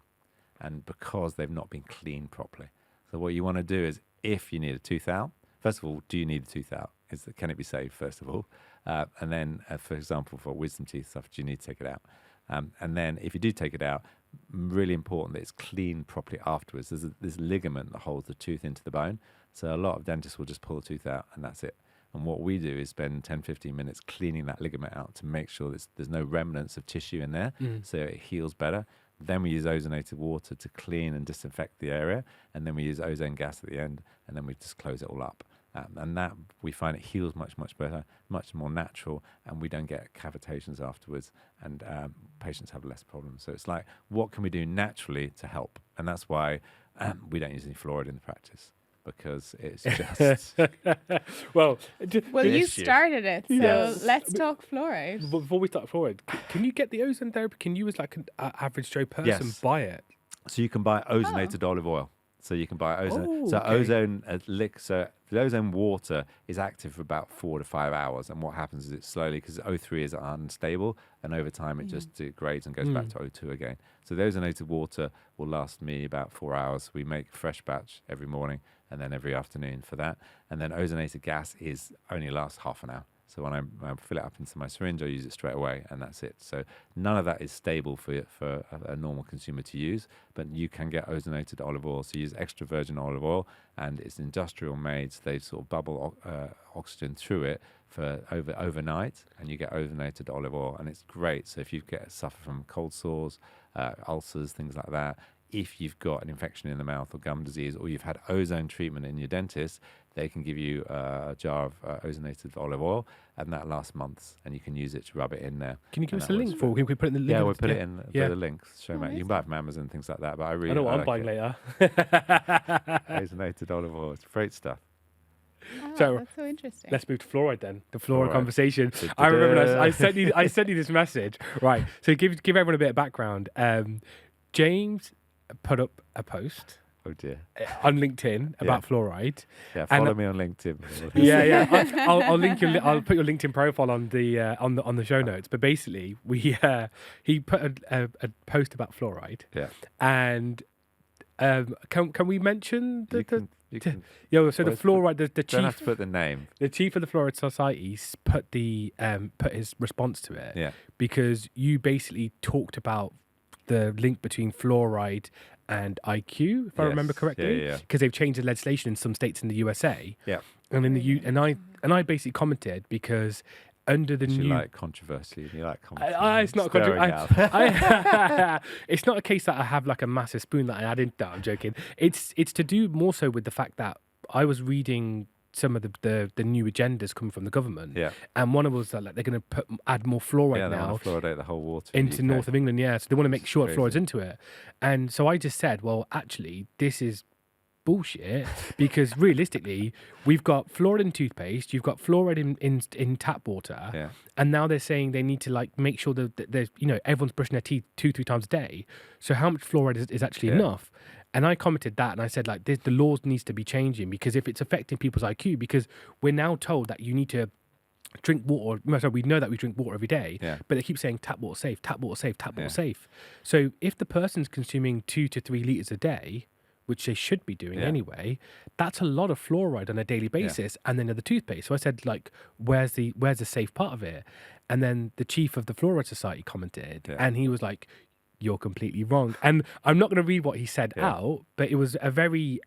And because they've not been cleaned properly. So what you want to do is, if you need a tooth out, first of all, do you need a tooth out? Can it be saved, first of all? And then, for example, for wisdom teeth stuff, do you need to take it out? And then if you do take it out, really important that it's cleaned properly afterwards. There's this ligament that holds the tooth into the bone. So a lot of dentists will just pull the tooth out and that's it. And what we do is spend 10, 15 minutes cleaning that ligament out to make sure there's no remnants of tissue in there, so it heals better. Then we use ozonated water to clean and disinfect the area, and then we use ozone gas at the end, and then we just close it all up. And that, we find it heals much, much better, much more natural, and we don't get cavitations afterwards, and patients have less problems. So it's like, what can we do naturally to help? And that's why we don't use any fluoride in the practice, because it's just... Well, you started it, so Yes. let's talk fluoride. Before we start fluoride, can you get the ozone therapy? Can you, as like an average Joe person, Yes. buy it? So you can buy ozonated olive oil. So you can buy ozone. Oh, so okay. ozone so the ozone water is active for about 4 to 5 hours, and what happens is it slowly, because O3 is unstable, and over time it just degrades and goes back to O2 again. So the ozonated water will last me about 4 hours. We make a fresh batch every morning and then every afternoon for that. And then ozonated gas only lasts half an hour. So when I fill it up into my syringe, I use it straight away, and that's it. So none of that is stable for a normal consumer to use, but you can get ozonated olive oil. So you use extra virgin olive oil, and it's industrial made. So they sort of bubble oxygen through it for overnight, and you get ozonated olive oil, and it's great. So if you suffer from cold sores, ulcers, things like that, if you've got an infection in the mouth or gum disease, or you've had ozone treatment in your dentist, they can give you a jar of ozonated olive oil, and that lasts months, and you can use it to rub it in there. Can you give us a link for? Can we put it in the link? Yeah, we'll put it in Yeah. the links. Show you can buy it from Amazon and things like that. But I I know what I'm like buying it. later. Ozonated olive oil, it's great stuff. So, That's so interesting. Let's move to fluoride then. The fluoride Fluoride. conversation. Da-da-da. I remember I sent you this message. Right. So give everyone a bit of background. James put up a post Oh dear. on LinkedIn about fluoride. Yeah, And- follow me on LinkedIn. Yeah. I'll link your. I'll put your LinkedIn profile on the show notes. But basically, he put a post about fluoride. Yeah. And can we mention You can, so the well, fluoride the don't have chief to put the name. the chief of the Fluoride Society put his response to it Yeah. because you basically talked about the link between fluoride and IQ, if I remember Yes. correctly, Yeah. because they've changed the legislation in some states in the USA. Yeah. And in I basically commented because under the You new like controversy. You like it's not stirring up. it's not a case that I have like a massive spoon that I add in. No, I'm joking. It's to do more so with the fact that I was reading some of the new agendas coming from the government, Yeah. and one of us that like they're going to add more fluoride Yeah, they now want to fluoridate the whole water. in the into UK. north of England. Yeah, so they want to make sure it Crazy. fluoride's into it. And so I just said, well, actually, this is bullshit because realistically, we've got fluoride in toothpaste, you've got fluoride in tap water, Yeah. and now they're saying they need to like make sure that there's everyone's brushing their teeth 2-3 times a day. So how much fluoride is actually Yeah. enough? And I commented that, and I said like the laws needs to be changing because if it's affecting people's IQ, because we're now told that you need to drink water. So we know that we drink water every day, Yeah. but they keep saying tap water safe, tap water safe, tap water Yeah. safe. So if the person's consuming 2 to 3 liters a day, which they should be doing Yeah. anyway, that's a lot of fluoride on a daily basis. And then the toothpaste. So I said, like, where's the safe part of it? And then the chief of the Fluoride Society commented, Yeah. and he was like, "You're completely wrong." And I'm not going to read what he said out, but it was a very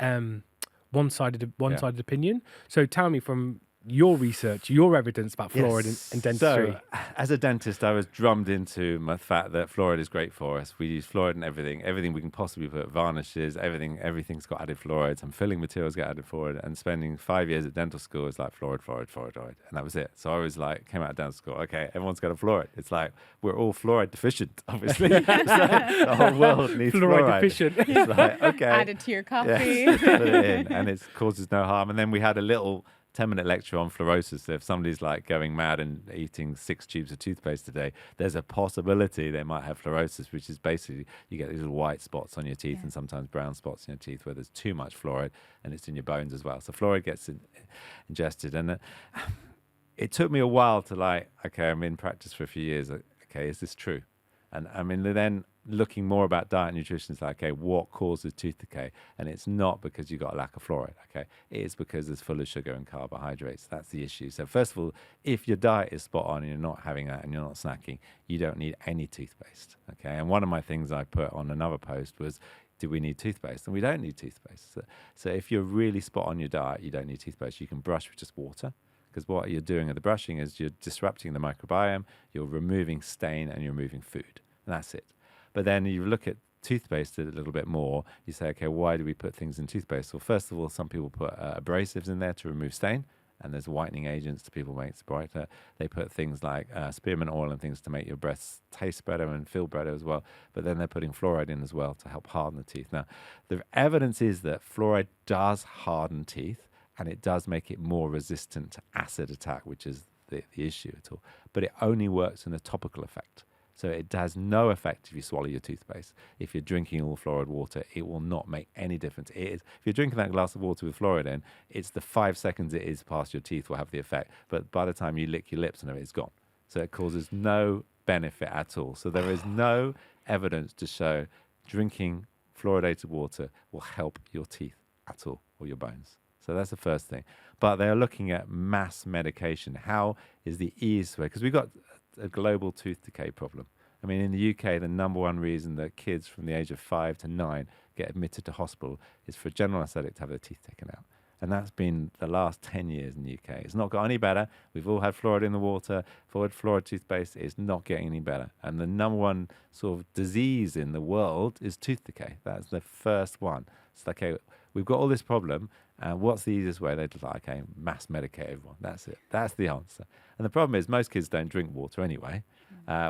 one-sided opinion. So tell me, from your research, your evidence about fluoride in dentistry. So, as a dentist, I was drummed into my fact that fluoride is great for us. We use fluoride in everything we can possibly put, varnishes, everything's got added fluoride. Some filling materials get added fluoride. And spending 5 years at dental school is like fluoride, and that was it. So I was like, came out of dental school, okay, everyone's got a fluoride. It's like we're all fluoride deficient, obviously. It's like the whole world needs fluoride. Deficient. It's like, okay, Added to your coffee. yes, put it in, and it causes no harm. And then we had a little 10-minute lecture on fluorosis. So if somebody's like going mad and eating 6 tubes of toothpaste a day, there's a possibility they might have fluorosis, which is basically you get these little white spots on your teeth and sometimes brown spots in your teeth where there's too much fluoride, and it's in your bones as well. So fluoride gets ingested. And it took me a while to like, okay, I'm in practice for a few years. Okay, is this true? And I mean, then looking more about diet and nutrition is like, okay, what causes tooth decay? And it's not because you've got a lack of fluoride, okay? It is because it's full of sugar and carbohydrates. That's the issue. So first of all, if your diet is spot on and you're not having that and you're not snacking, you don't need any toothpaste, okay? And one of my things I put on another post was, do we need toothpaste? And we don't need toothpaste. So if you're really spot on your diet, you don't need toothpaste. You can brush with just water, because what you're doing at the brushing is you're disrupting the microbiome, you're removing stain, and you're removing food. And that's it. But then you look at toothpaste a little bit more. You say, okay, why do we put things in toothpaste? Well, first of all, some people put abrasives in there to remove stain, and there's whitening agents to people make it brighter. They put things like spearmint oil and things to make your breasts taste better and feel better as well. But then they're putting fluoride in as well to help harden the teeth. Now, the evidence is that fluoride does harden teeth, and it does make it more resistant to acid attack, which is the issue at all. But it only works in a topical effect. So it has no effect if you swallow your toothpaste. If you're drinking all fluoride water, it will not make any difference. It is, if you're drinking that glass of water with fluoride in, it's the 5 seconds it is past your teeth will have the effect. But by the time you lick your lips and everything, it's gone. So it causes no benefit at all. So there is no evidence to show drinking fluoridated water will help your teeth at all, or your bones. So that's the first thing. But they are looking at mass medication. How is the easiest way? Because we've got a global tooth decay problem. I mean, in the UK, the number one reason that kids from the age of 5 to 9 get admitted to hospital is for general anesthetic to have their teeth taken out. And that's been the last 10 years in the UK. It's not got any better. We've all had fluoride in the water. Fluoride toothpaste is not getting any better. And the number one sort of disease in the world is tooth decay. That's the first one. It's like, okay, we've got all this problem. What's the easiest way? They're just like, okay, mass medicate everyone. That's it. That's the answer. And the problem is most kids don't drink water anyway.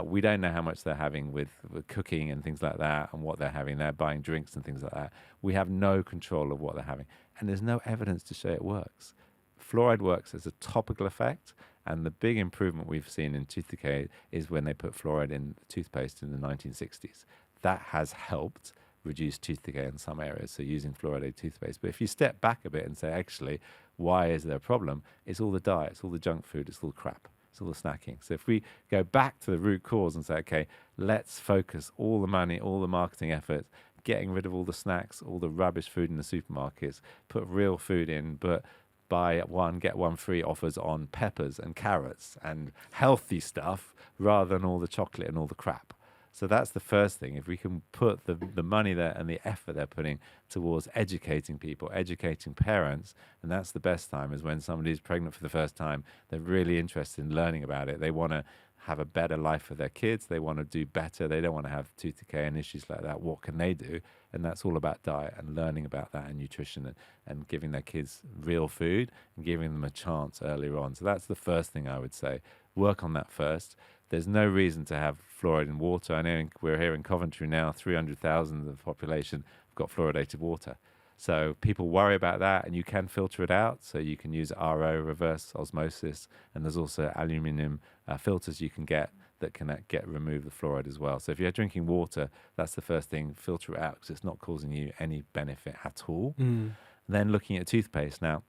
We don't know how much they're having with cooking and things like that, and what they're having. They're buying drinks and things like that. We have no control of what they're having. And there's no evidence to show it works. Fluoride works as a topical effect. And the big improvement we've seen in tooth decay is when they put fluoride in toothpaste in the 1960s. That has helped reduce tooth decay in some areas, so using fluoridated toothpaste. But if you step back a bit and say, actually, why is there a problem? It's all the diet, it's all the junk food, it's all the crap, it's all the snacking. So if we go back to the root cause and say, okay, let's focus all the money, all the marketing efforts, getting rid of all the snacks, all the rubbish food in the supermarkets, put real food in, but buy one, get one free offers on peppers and carrots and healthy stuff rather than all the chocolate and all the crap. So that's the first thing. If we can put the money there and the effort they're putting towards educating people, educating parents, and that's the best time, is when somebody's pregnant for the first time, they're really interested in learning about it. They want to have a better life for their kids. They want to do better. They don't want to have tooth decay and issues like that. What can they do? And that's all about diet and learning about that and nutrition and giving their kids real food and giving them a chance earlier on. So that's the first thing I would say. Work on that first. There's no reason to have fluoride in water. I know we're here in Coventry now, 300,000 of the population have got fluoridated water. So people worry about that, and you can filter it out. So you can use RO, reverse osmosis, and there's also aluminium filters you can get that can remove the fluoride as well. So if you're drinking water, that's the first thing, filter it out because it's not causing you any benefit at all. Then looking at toothpaste. Now,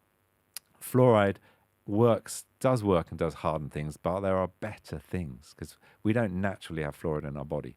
fluoride does work and does harden things, but there are better things because we don't naturally have fluoride in our body.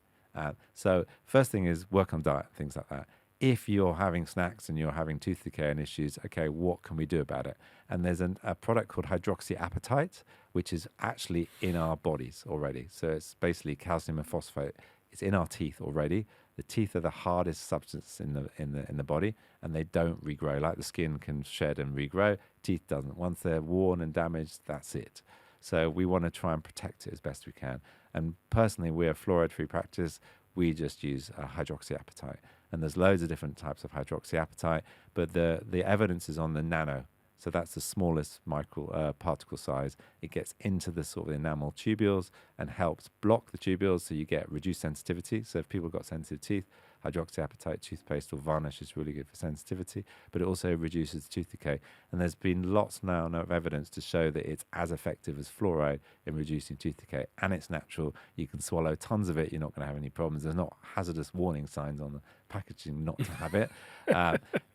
So first thing is work on diet, things like that. if you're having snacks and you're having tooth decay and issues, okay, what can we do about it? And there's a product called hydroxyapatite, which is actually in our bodies already. So it's basically calcium and phosphate. It's in our teeth already. The teeth are the hardest substance in the body, and they don't regrow. Like the skin can shed and regrow, teeth doesn't. Once they're worn and damaged, that's it. So we want to try and protect it as best we can. And personally, we're a fluoride-free practice. We just use hydroxyapatite. And there's loads of different types of hydroxyapatite, but the evidence is on the nano. So that's the smallest micro particle size. It gets into the sort of enamel tubules and helps block the tubules, so you get reduced sensitivity. So if people have got sensitive teeth, hydroxyapatite toothpaste or varnish is really good for sensitivity, but it also reduces tooth decay. And there's been lots now of evidence to show that it's as effective as fluoride in reducing tooth decay, and it's natural. You can swallow tons of it. You're not going to have any problems. There's not hazardous warning signs on the packaging not to have it.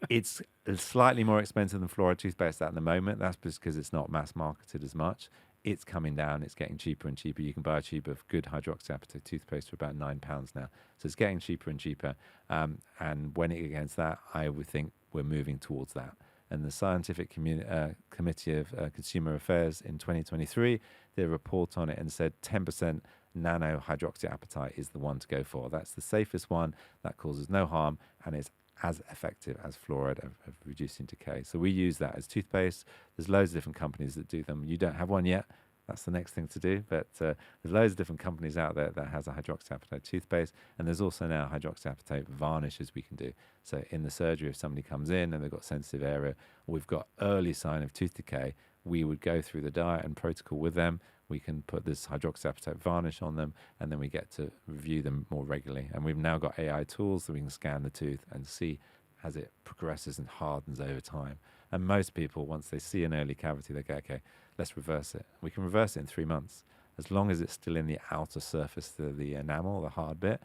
It's slightly more expensive than fluoride toothpaste at the moment. That's because it's not mass marketed as much. It's coming down. It's getting cheaper and cheaper. You can buy a tube of good hydroxyapatite toothpaste for about £9 now. So it's getting cheaper and cheaper. And when it gets that, I would think we're moving towards that. And the Scientific Committee of Consumer Affairs in 2023 did a report on it and said 10% nano hydroxyapatite is the one to go for. That's the safest one. That causes no harm, and it's as effective as fluoride of reducing decay. So we use that as toothpaste. There's loads of different companies that do them. You don't have one yet. That's the next thing to do. But there's loads of different companies out there that has a hydroxyapatite toothpaste. And there's also now hydroxyapatite varnishes we can do. So in the surgery, if somebody comes in and they've got sensitive area, or we've got early sign of tooth decay, we would go through the diet and protocol with them. We can put this hydroxyapatite varnish on them, and then we get to review them more regularly. And we've now got AI tools that we can scan the tooth and see as it progresses and hardens over time. And most people, once they see an early cavity, they go, okay, let's reverse it. We can reverse it in 3 months. As long as it's still in the outer surface, the enamel, the hard bit,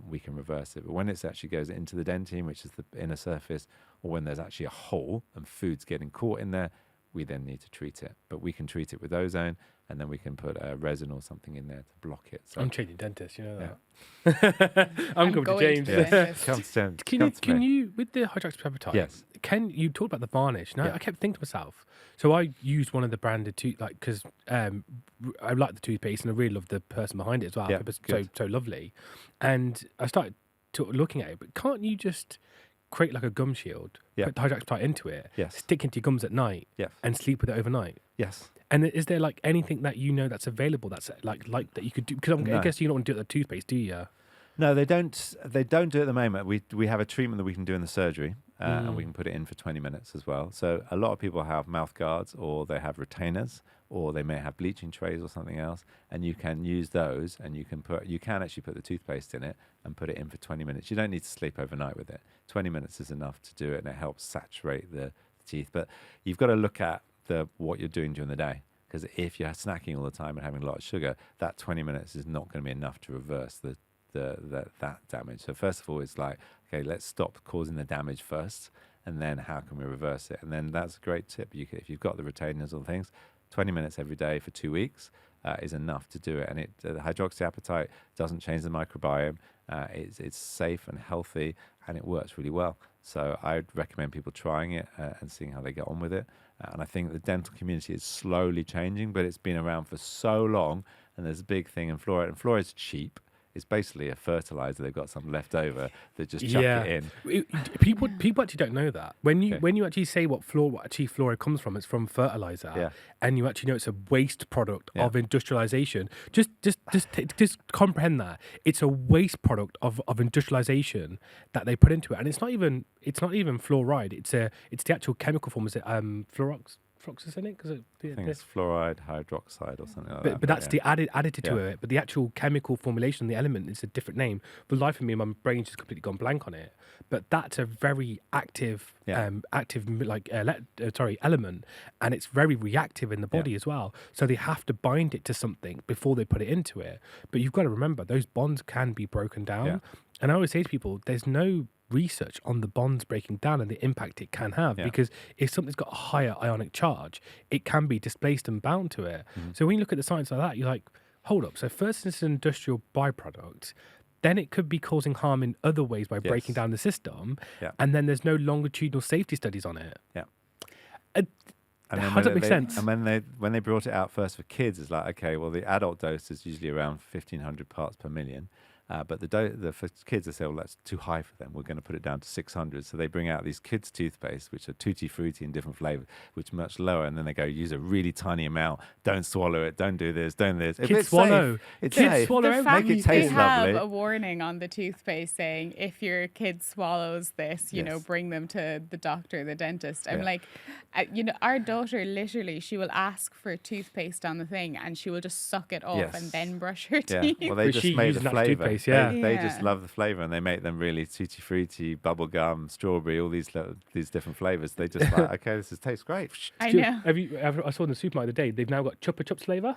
we can reverse it. But when it actually goes into the dentine, which is the inner surface, or when there's actually a hole and food's getting caught in there, we then need to treat it. But we can treat it with ozone, and then we can put a resin or something in there to block it. So I'm changing dentist, you know that. I'm coming to James. To the dentist. Come to James. Can you, with the hydroxyapatite, Yes. can you talk about the varnish? Now, Yeah. I kept thinking to myself, so I used one of the branded because I like the toothpaste and I really love the person behind it as well. Yeah, It was good. so lovely. And I started looking at it, but can't you just create like a gum shield, Yeah. put the hydroxyapatite into it, Yes. stick into your gums at night, Yes. and sleep with it overnight? Yes. And is there like anything that you know that's available that's like that you could do? Because I No. guess you don't want to do it with the toothpaste, do you? No, they don't. They don't do it at the moment. We have a treatment that we can do in the surgery, and we can put it in for 20 minutes as well. So a lot of people have mouth guards, or they have retainers, or they may have bleaching trays or something else, and you can use those, and you can actually put the toothpaste in it and put it in for 20 minutes. You don't need to sleep overnight with it. 20 minutes is enough to do it, and it helps saturate the teeth. But you've got to look at what you're doing during the day. Because if you're snacking all the time and having a lot of sugar, that 20 minutes is not going to be enough to reverse that damage. So first of all, it's like, okay, let's stop causing the damage first, and then how can we reverse it? And then that's a great tip. If you've got the retainers or things, 20 minutes every day for 2 weeks is enough to do it. And the hydroxyapatite doesn't change the microbiome. It's safe and healthy, and it works really well. So I'd recommend people trying it and seeing how they get on with it. And I think the dental community is slowly changing, but it's been around for so long, and there's a big thing in fluoride. And fluoride's cheap. It's basically a fertilizer. They've got some left over that just chuck it in. People actually don't know that. When you Okay. when you actually say what fluoride comes from, it's from fertilizer, Yeah. and you actually know it's a waste product Yeah. of industrialization. Just comprehend that it's a waste product of industrialization that they put into it, and it's not even fluoride. It's the actual chemical form. Is it fluoxetinic? I think it's fluoride hydroxide or something like that. But that's yeah. the added to Yeah. it. But the actual chemical formulation, the element, is a different name. For the life of me, my brain's just completely gone blank on it. But that's a very active, Yeah. element, and it's very reactive in the body as well. So they have to bind it to something before they put it into it. But you've got to remember those bonds can be broken down. Yeah. And I always say to people, there's no research on the bonds breaking down and the impact it can have, because if something's got a higher ionic charge, it can be displaced and bound to it. So when you look at the science like that, you're like, hold up. So first, it's an industrial byproduct. then it could be causing harm in other ways by breaking Yes. down the system. Yeah. And then there's no longitudinal safety studies on it. Yeah. Uh, And How does that make sense? And when they brought it out first for kids, it's like, okay, well, the adult dose is usually around 1,500 parts per million. But for kids, they say, well, that's too high for them. We're going to put it down to 600. So they bring out these kids' toothpaste, which are tutti frutti in different flavors, which are much lower. And then they go, use a really tiny amount. Don't swallow it. Don't do this. Don't do this. If Kids it's swallow. safe, it's Kids safe. swallow The everything. fact Make it they taste have lovely. a warning on the toothpaste saying if your kid swallows this, you know, Yes. bring them to the doctor, the dentist. I'm Yeah. like, you know, our daughter literally, she will ask for toothpaste on the thing and she will just suck it off Yes. and then brush her Yeah, teeth. well, they But just she made uses the natural flavor. toothpaste, yeah. They just Yeah. love the flavor, and they make them really tutti frutti, bubble gum, strawberry, all these different flavors. They just like, okay, this tastes great. I Do you- know. I saw in the supermarket the other day, they've now got Chupa Chups flavor.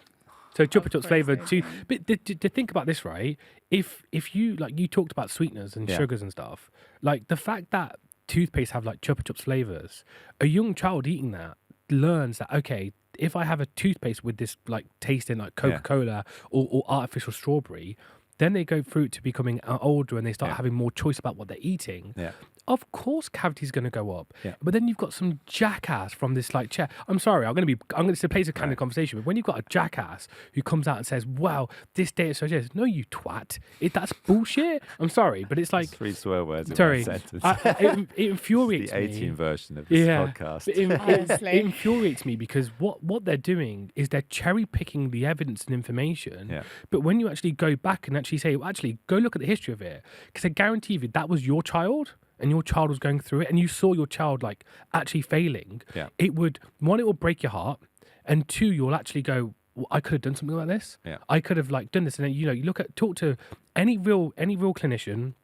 So Chupa Chups course flavor they too. do. But to think about this, right? If you like, you talked about sweeteners and Yeah. sugars and stuff. Like the fact that toothpaste have like Chupa Chups flavors, a young child eating that learns that, okay, if I have a toothpaste with this like taste in like Coca-Cola or artificial strawberry, then they go through to becoming older and they start Yeah. having more choice about what they're eating. Yeah. Of course, cavity's going to go up. Yeah. But then you've got some jackass from this like chair. I'm sorry, it's a place of candid conversation. But when you've got a jackass who comes out and says, "Wow, this data suggests," no, you twat. That's bullshit. I'm sorry, but it's like, Three swear words in sorry, one sentence. it infuriates the 18 me. version of this podcast. But it Honestly. infuriates me because what they're doing is they're cherry picking the evidence and information. Yeah. But when you actually go back and actually say, well, actually, go look at the history of it, because I guarantee you that was your child and your child was going through it and you saw your child like actually failing, Yeah. it will break your heart, and two, you'll actually go, well, I could have done something like this. Yeah. I could have like done this. And then, you talk to any real clinician,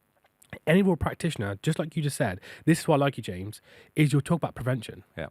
any real practitioner, just like you just said. This is why I like you, James, is you'll talk about prevention. Yeah.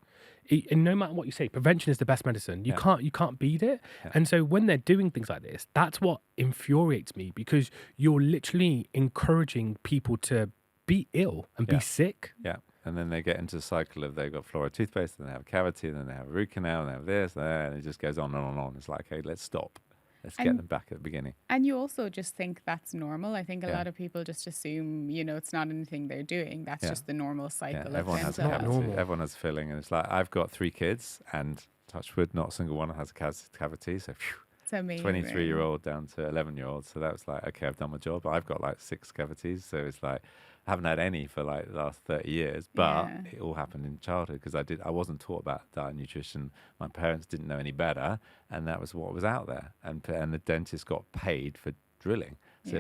And no matter what you say, prevention is the best medicine. You can't beat it. Yeah. And so when they're doing things like this, that's what infuriates me, because you're literally encouraging people to be ill and be sick. Yeah. And then they get into a cycle of they've got fluoride toothpaste, and they have a cavity, and then they have a root canal, and they have this, and it just goes on and on and on. It's like, okay, let's stop. Let's get And- them back at the beginning. And you also just think that's normal. I think a Yeah. lot of people just assume, it's not anything they're doing. That's Yeah. just the normal Yeah, cycle of everyone has a dental not cavity. health. normal. Everyone has a filling, and it's like I've got 3 kids, and touch wood, not a single one has a cavity. So It's amazing. 23-year-old down to 11-year-old. So that was like, okay, I've done my job. I've got like 6 cavities, so it's like I haven't had any for like the last 30 years, but Yeah. it all happened in childhood because I wasn't taught about diet and nutrition. My parents didn't know any better, and that was what was out there. And the dentist got paid for drilling. So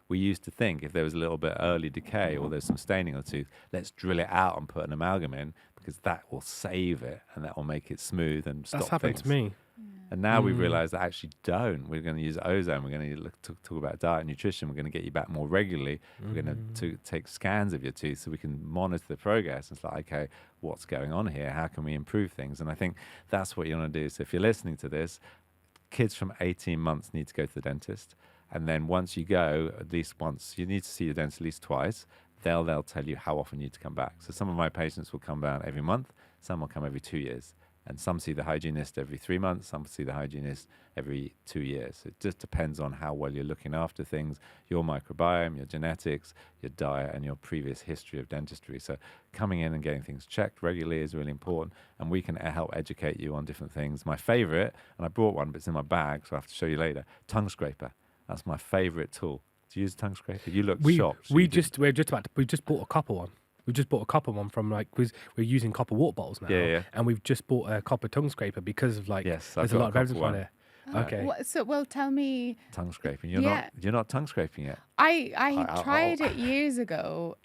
we used to think if there was a little bit early decay or there's some staining on the tooth, let's drill it out and put an amalgam in because that will save it and that will make it smooth and stop That's happened things. to me. And now we realise that actually don't. We're going to use ozone. We're going to talk about diet and nutrition. We're going to get you back more regularly. We're going to take scans of your teeth so we can monitor the progress. It's like, okay, what's going on here? How can we improve things? And I think that's what you want to do. So if you're listening to this, kids from 18 months need to go to the dentist. And then once you go, at least once, you need to see the dentist at least twice. They'll tell you how often you need to come back. So some of my patients will come down every month. Some will come every 2 years. And some see the hygienist every 3 months. Some see the hygienist every 2 years. It just depends on how well you're looking after things, your microbiome, your genetics, your diet, and your previous history of dentistry. So coming in and getting things checked regularly is really important. And we can help educate you on different things. My favorite, and I brought one, but it's in my bag, so I have to show you later, tongue scraper. That's my favorite tool. Do you use a tongue scraper? You look shocked. We just bought a copper one. We just bought a copper one from we're using copper water bottles now. Yeah. And we've just bought a copper tongue scraper because of Yes, there's I've a got lot a of evidence copper on one. it. Okay. Well, tell me. tongue scraping. Yeah. You're not tongue scraping yet. I tried it years ago,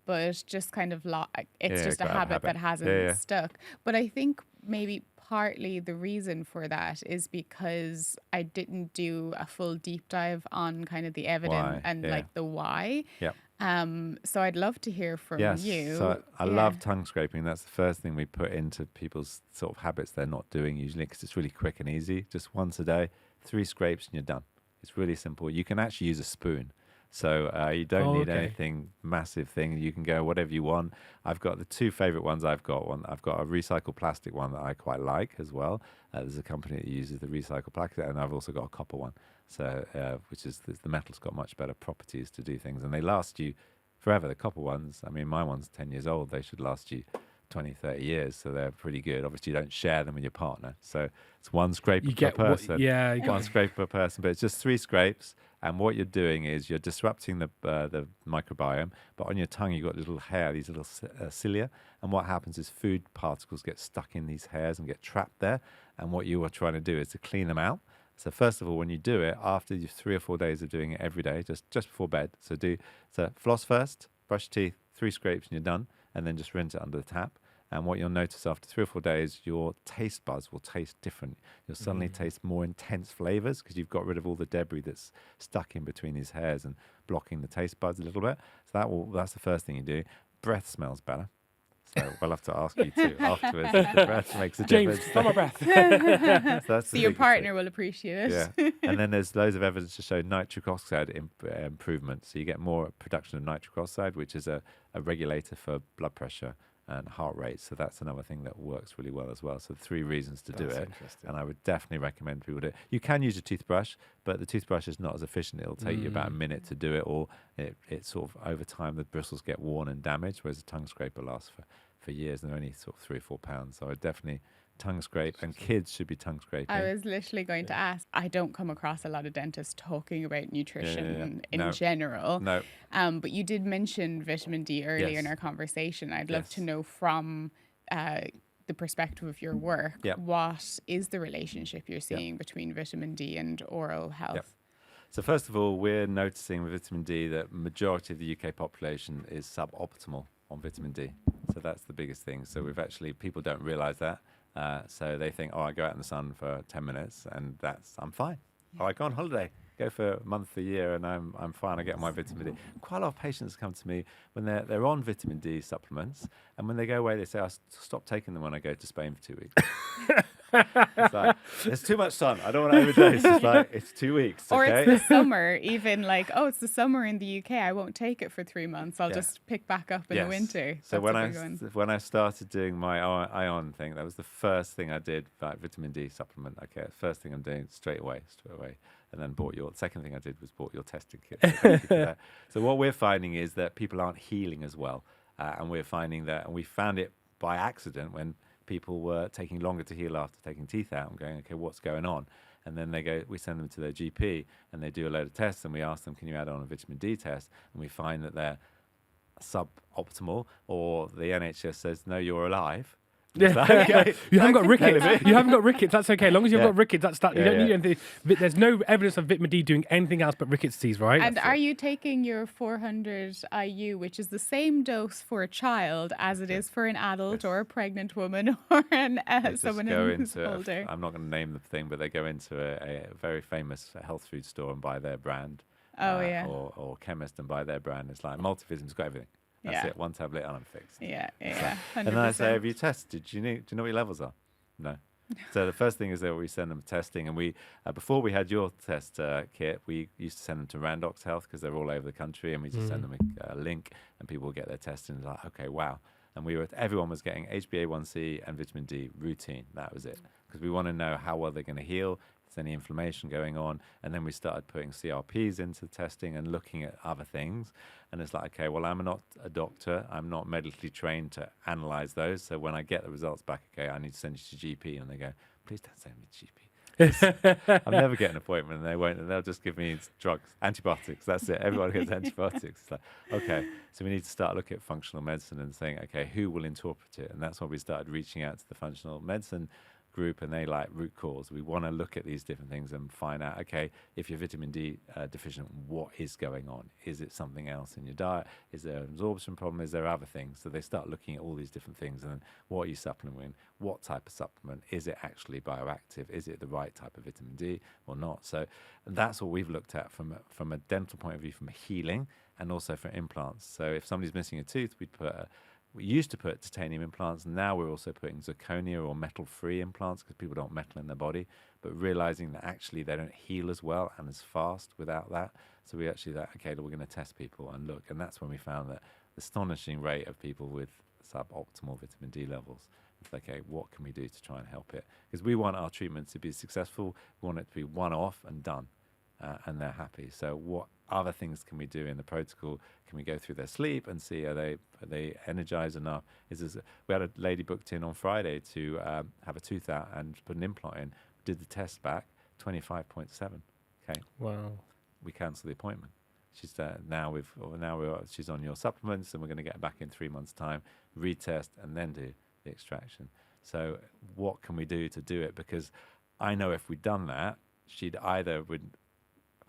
but just kind of it's Yeah, just a bad habit that habit. hasn't Yeah. stuck. But I think maybe partly the reason for that is because I didn't do a full deep dive on kind of the evidence Why, and yeah. like the why. Yep. So I'd love to hear from Yes. you. So I Yeah. love tongue scraping. That's the first thing we put into people's sort of habits they're not doing usually because it's really quick and easy. Just once a day, 3 scrapes and you're done. It's really simple. You can actually use a spoon. So you don't need okay. anything massive thing. You can go whatever you want. I've got the 2 favorite ones I've got. I've got a recycled plastic one that I quite like as well. There's a company that uses the recycled plastic, and I've also got a copper one. So, which is the metal's got much better properties to do things, and they last you forever. The copper ones, I mean, my one's 10 years old. They should last you 20, 30 years, so they're pretty good. Obviously, you don't share them with your partner, so it's one scraper per person. One scrape per person, but it's just 3 scrapes. And what you're doing is you're disrupting the microbiome, but on your tongue you've got little hair, these little cilia, and what happens is food particles get stuck in these hairs and get trapped there. And what you are trying to do is to clean them out. So first of all, when you do it, after 3 or 4 days of doing it every day, just before bed, so floss first, brush your teeth, 3 scrapes, and you're done, and then just rinse it under the tap. And what you'll notice after 3 or 4 days, your taste buds will taste different. You'll suddenly taste more intense flavors because you've got rid of all the debris that's stuck in between these hairs and blocking the taste buds a little bit. So that's the first thing you do. Breath smells better. So we'll have to ask you too afterwards if the breath makes a James, difference. smell my breath. So your partner will appreciate it. Yeah. And then there's loads of evidence to show nitric oxide improvement. So you get more production of nitric oxide, which is a regulator for blood pressure and heart rate. So that's another thing that works really well as well. So 3 reasons to do it. And I would definitely recommend people do it. You can use a toothbrush, but the toothbrush is not as efficient. It'll take you about a minute to do it, or it sort of over time the bristles get worn and damaged, whereas a tongue scraper lasts for years and they're only sort of 3 or 4 pounds. So I definitely tongue scrape, and kids should be tongue scraping. I was literally going to ask. I don't come across a lot of dentists talking about nutrition in general. No. But you did mention vitamin D earlier in our conversation. I'd love to know from the perspective of your work, what is the relationship you're seeing between vitamin D and oral health? So first of all, we're noticing with vitamin D that majority of the UK population is suboptimal on vitamin D. So that's the biggest thing. So people don't realise that. So they think, I go out in the sun for 10 minutes and I'm fine. I go on holiday, go for a month, a year, and I'm fine. I get my vitamin D. Quite a lot of patients come to me when they're on vitamin D supplements, and when they go away, they say, I stop taking them when I go to Spain for 2 weeks. It's like, there's too much sun. I don't want to overdose. It's like, it's 2 weeks. Or okay? it's the summer, even like, it's the summer in the UK. I won't take it for 3 months. I'll just pick back up in the winter. So when I started doing my ion thing, that was the first thing I did, like vitamin D supplement. Okay, first thing I'm doing straight away. And then second thing I did was bought your testing kit. So thank you for that. So what we're finding is that people aren't healing as well. And we're finding that, and we found it by accident when people were taking longer to heal after taking teeth out and going, okay, what's going on? And then we send them to their GP and they do a load of tests, and we ask them, can you add on a vitamin D test? And we find that they're suboptimal, or the NHS says, no, you're alive. Like, okay, you haven't got rickets. You haven't got rickets. That's okay. As long as you've got rickets, that's that. You don't need anything. There's no evidence of vitamin D doing anything else but rickets disease, right? And are you taking your 400 IU, which is the same dose for a child as it is for an adult or a pregnant woman or someone who's older? I'm not going to name the thing, but they go into a very famous health food store and buy their brand. Or chemist and buy their brand. It's like multivitamin's got everything. That's it. One tablet and I'm fixed. Yeah. 100%. And then I say, have you tested? Do you know what your levels are? No. So the first thing is that we send them testing, and we before we had your test kit, we used to send them to Randox Health because they're all over the country, and we just send them a link, and people would get their test, and like, okay, wow. And everyone was getting HbA1c and vitamin D routine. That was it, because we want to know how well they're going to heal. There's any inflammation going on, and then we started putting CRPs into testing and looking at other things. And it's like, okay, well, I'm not a doctor, I'm not medically trained to analyze those, so when I get the results back, okay, I need to send you to GP. And they go, please don't send me to GP. I'll never get an appointment, and they won't, and they'll just give me drugs, antibiotics. That's it. Everyone gets antibiotics. It's like, okay, so we need to start looking at functional medicine and saying, okay, who will interpret it? And that's when we started reaching out to the functional medicine group, and they like root cause. We want to look at these different things and find out, okay, if you're vitamin D deficient, what is going on? Is it something else in your diet? Is there an absorption problem? Is there other things? So they start looking at all these different things, and then what are you supplementing? What type of supplement? Is it actually bioactive? Is it the right type of vitamin D or not? So that's what we've looked at from a dental point of view, from healing, and also for implants. So if somebody's missing a tooth, we used to put titanium implants, and now we're also putting zirconia or metal-free implants because people don't want metal in their body, but realizing that actually they don't heal as well and as fast without that. So we actually thought, okay, we're going to test people and look, and that's when we found that astonishing rate of people with suboptimal vitamin D levels. It's like, okay, what can we do to try and help it? Because we want our treatments to be successful. We want it to be one-off and done. and they're happy. So what other things can we do in the protocol? Can we go through their sleep and see are they energized enough? We had a lady booked in on Friday to have a tooth out and put an implant in. Did the test back, 25.7. Okay. Wow. We cancelled the appointment. She's she's on your supplements, and we're going to get her back in 3 months' time, retest, and then do the extraction. So what can we do to do it? Because I know if we'd done that, she'd either would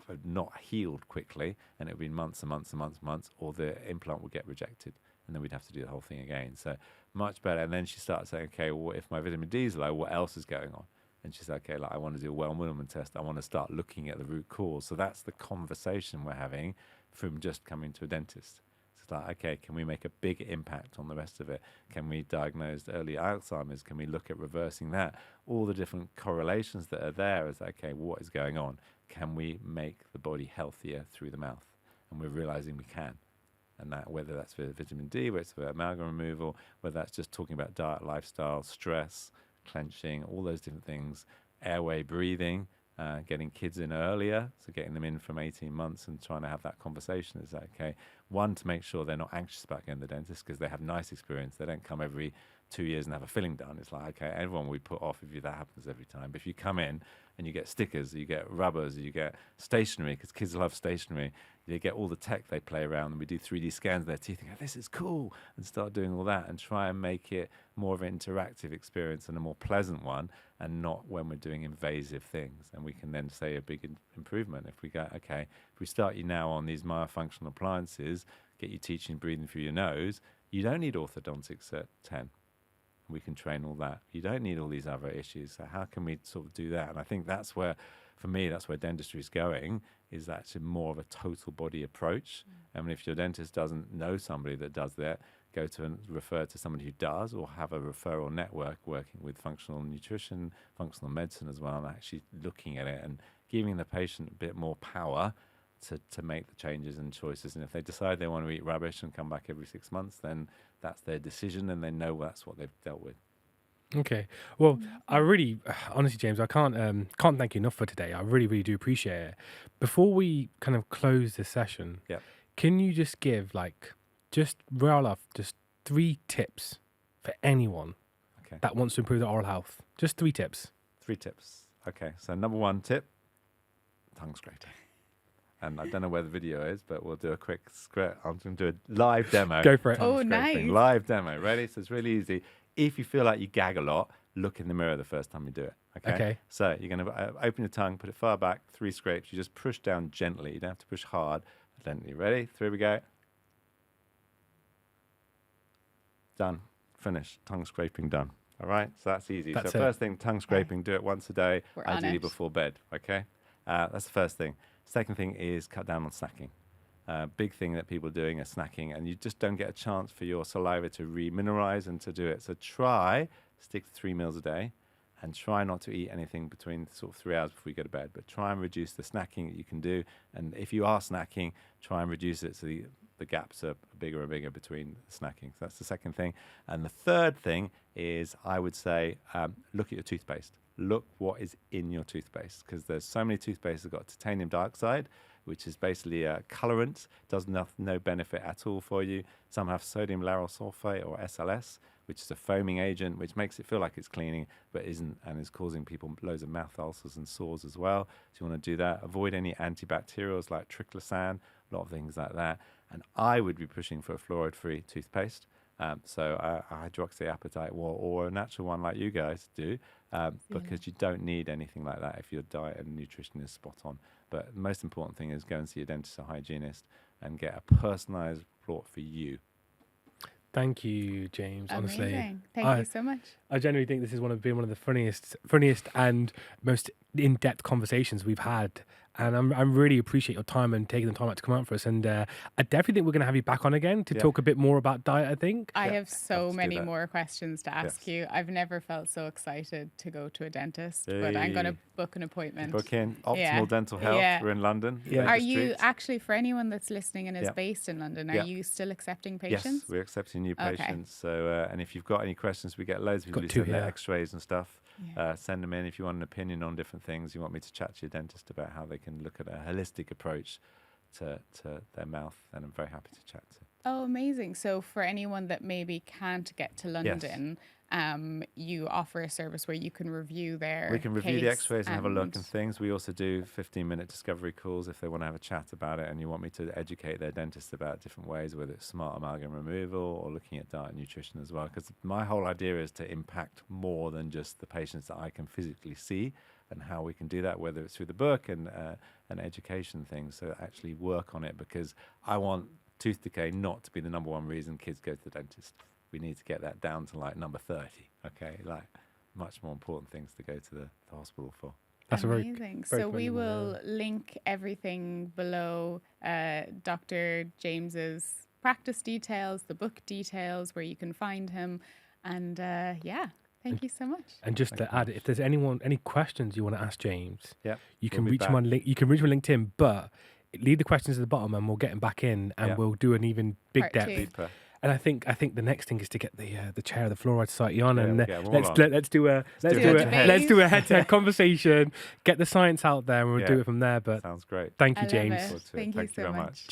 have not healed quickly, and it would be months and months and months and months, or the implant would get rejected, and then we'd have to do the whole thing again. So much better. And then she started saying, okay, well, if my vitamin D is low, what else is going on? And she said, okay, I want to do a Well-Wilman test. I want to start looking at the root cause. So that's the conversation we're having from just coming to a dentist. It's like, okay, can we make a big impact on the rest of it? Can we diagnose early Alzheimer's? Can we look at reversing that? All the different correlations that are there is, okay, what is going on? Can we make the body healthier through the mouth? And we're realizing we can. And that, whether that's for vitamin D, whether it's for amalgam removal, whether that's just talking about diet, lifestyle, stress, clenching, all those different things, airway breathing, getting kids in earlier, so getting them in from 18 months and trying to have that conversation. Is that okay? One, to make sure they're not anxious about going to the dentist because they have nice experience. They don't come every 2 years and have a filling done. It's like, okay, everyone we put off if that happens every time. But if you come in and you get stickers, you get rubbers, you get stationery, because kids love stationery, you get all the tech they play around, and we do 3D scans of their teeth and go, this is cool, and start doing all that and try and make it more of an interactive experience and a more pleasant one, and not when we're doing invasive things. And we can then say a big improvement if we go, okay, if we start you now on these myofunctional appliances, get you teaching breathing through your nose, you don't need orthodontics at 10. We can train all that. You don't need all these other issues. So how can we sort of do that? And I think that's where, for me, that's where dentistry is going, is actually more of a total body approach. And if your dentist doesn't know somebody that does that, go to and refer to somebody who does, or have a referral network working with functional nutrition, functional medicine as well, and actually looking at it and giving the patient a bit more power to make the changes and choices. And if they decide they want to eat rubbish and come back every 6 months, then that's their decision, and they know that's what they've dealt with. Okay. Well, I really, honestly, James, I can't thank you enough for today. I really, really do appreciate it. Before we kind of close this session, can you just give just 3 tips for anyone that wants to improve their oral health? Just 3 tips. 3 tips. Okay. So number 1 tip, tongue scraping. And I don't know where the video is, but we'll do a quick script. I'm going to do a live demo. Go for it. Oh, nice. Live demo. Ready? So it's really easy. If you feel like you gag a lot, look in the mirror the first time you do it. Okay. So you're going to open your tongue, put it far back, 3 scrapes. You just push down gently. You don't have to push hard. Gently. Ready? 3 we go. Done. Finished. Tongue scraping done. All right. So that's easy. That's so first thing, tongue scraping. Do it once a day, We're on ideally it. before bed. Okay. That's the first thing. Second thing is cut down on snacking. Big thing that people are doing is snacking, and you just don't get a chance for your saliva to remineralize and to do it. So stick to 3 meals a day, and try not to eat anything between sort of 3 hours before you go to bed. But try and reduce the snacking that you can do. And if you are snacking, try and reduce it so the gaps are bigger and bigger between snacking. So that's the second thing. And the third thing is, I would say, look at your toothpaste. Look what is in your toothpaste, because there's so many toothpastes that got titanium dioxide, which is basically a colorant, does no benefit at all for you. Some have sodium lauryl sulfate, or SLS, which is a foaming agent, which makes it feel like it's cleaning, but isn't, and is causing people loads of mouth ulcers and sores as well. So you want to do that. Avoid any antibacterials like triclosan, a lot of things like that. And I would be pushing for a fluoride-free toothpaste. So a hydroxyapatite or a natural one like you guys do, because you don't need anything like that if your diet and nutrition is spot on. But the most important thing is go and see a dentist or hygienist and get a personalized report for you. Thank you, James. Honestly, Amazing. Thank you so much. I genuinely think this is one of the funniest and most in-depth conversations we've had. And I really appreciate your time and taking the time out to come out for us. And I definitely think we're going to have you back on again to talk a bit more about diet, I think. I have so let's do many that. more questions to ask you. I've never felt so excited to go to a dentist, but Hey. I'm going to book an appointment. Book in Optimal Yeah. Dental Health. Yeah. We're in London. Yeah. Are Dentistry. you actually, for anyone that's listening and is Yeah. based in London, are Yeah. you still accepting Yes, patients? we're accepting new Okay. patients. So, and if you've got any questions, we get loads of people usually two send their here. x-rays and stuff. Yeah. Send them in if you want an opinion on different things. You want me to chat to your dentist about how they can look at a holistic approach to their mouth, and I'm very happy to chat to. Oh, amazing. So for anyone that maybe can't get to London, you offer a service where you can review their We can review the case x-rays and have a look and things. We also do 15-minute discovery calls if they want to have a chat about it and you want me to educate their dentist about different ways, whether it's smart amalgam removal or looking at diet and nutrition as well. Because my whole idea is to impact more than just the patients that I can physically see, and how we can do that, whether it's through the book and education things. So actually work on it, because I want tooth decay not to be the number one reason kids go to the dentist. We need to get that down to like number 30. Okay, like much more important things to go to the hospital for. That's amazing. very So we clever, will link everything below, Dr. James's practice details, the book details, where you can find him, and thank you so much. And just to add, if there's any questions you want to ask James, Yeah, you can reach him on you can reach him on LinkedIn, but leave the questions at the bottom and we'll get him back in and we'll do an even big Part depth. two. deeper. And I think the next thing is to get the chair of the Fluoride Society on, and we'll get them all on. let's do a debate. head-to-head conversation, get the science out there, and we'll do Yeah. it from there. But Sounds great. thank you, I love James. it. Forward to it. Thank you so very much.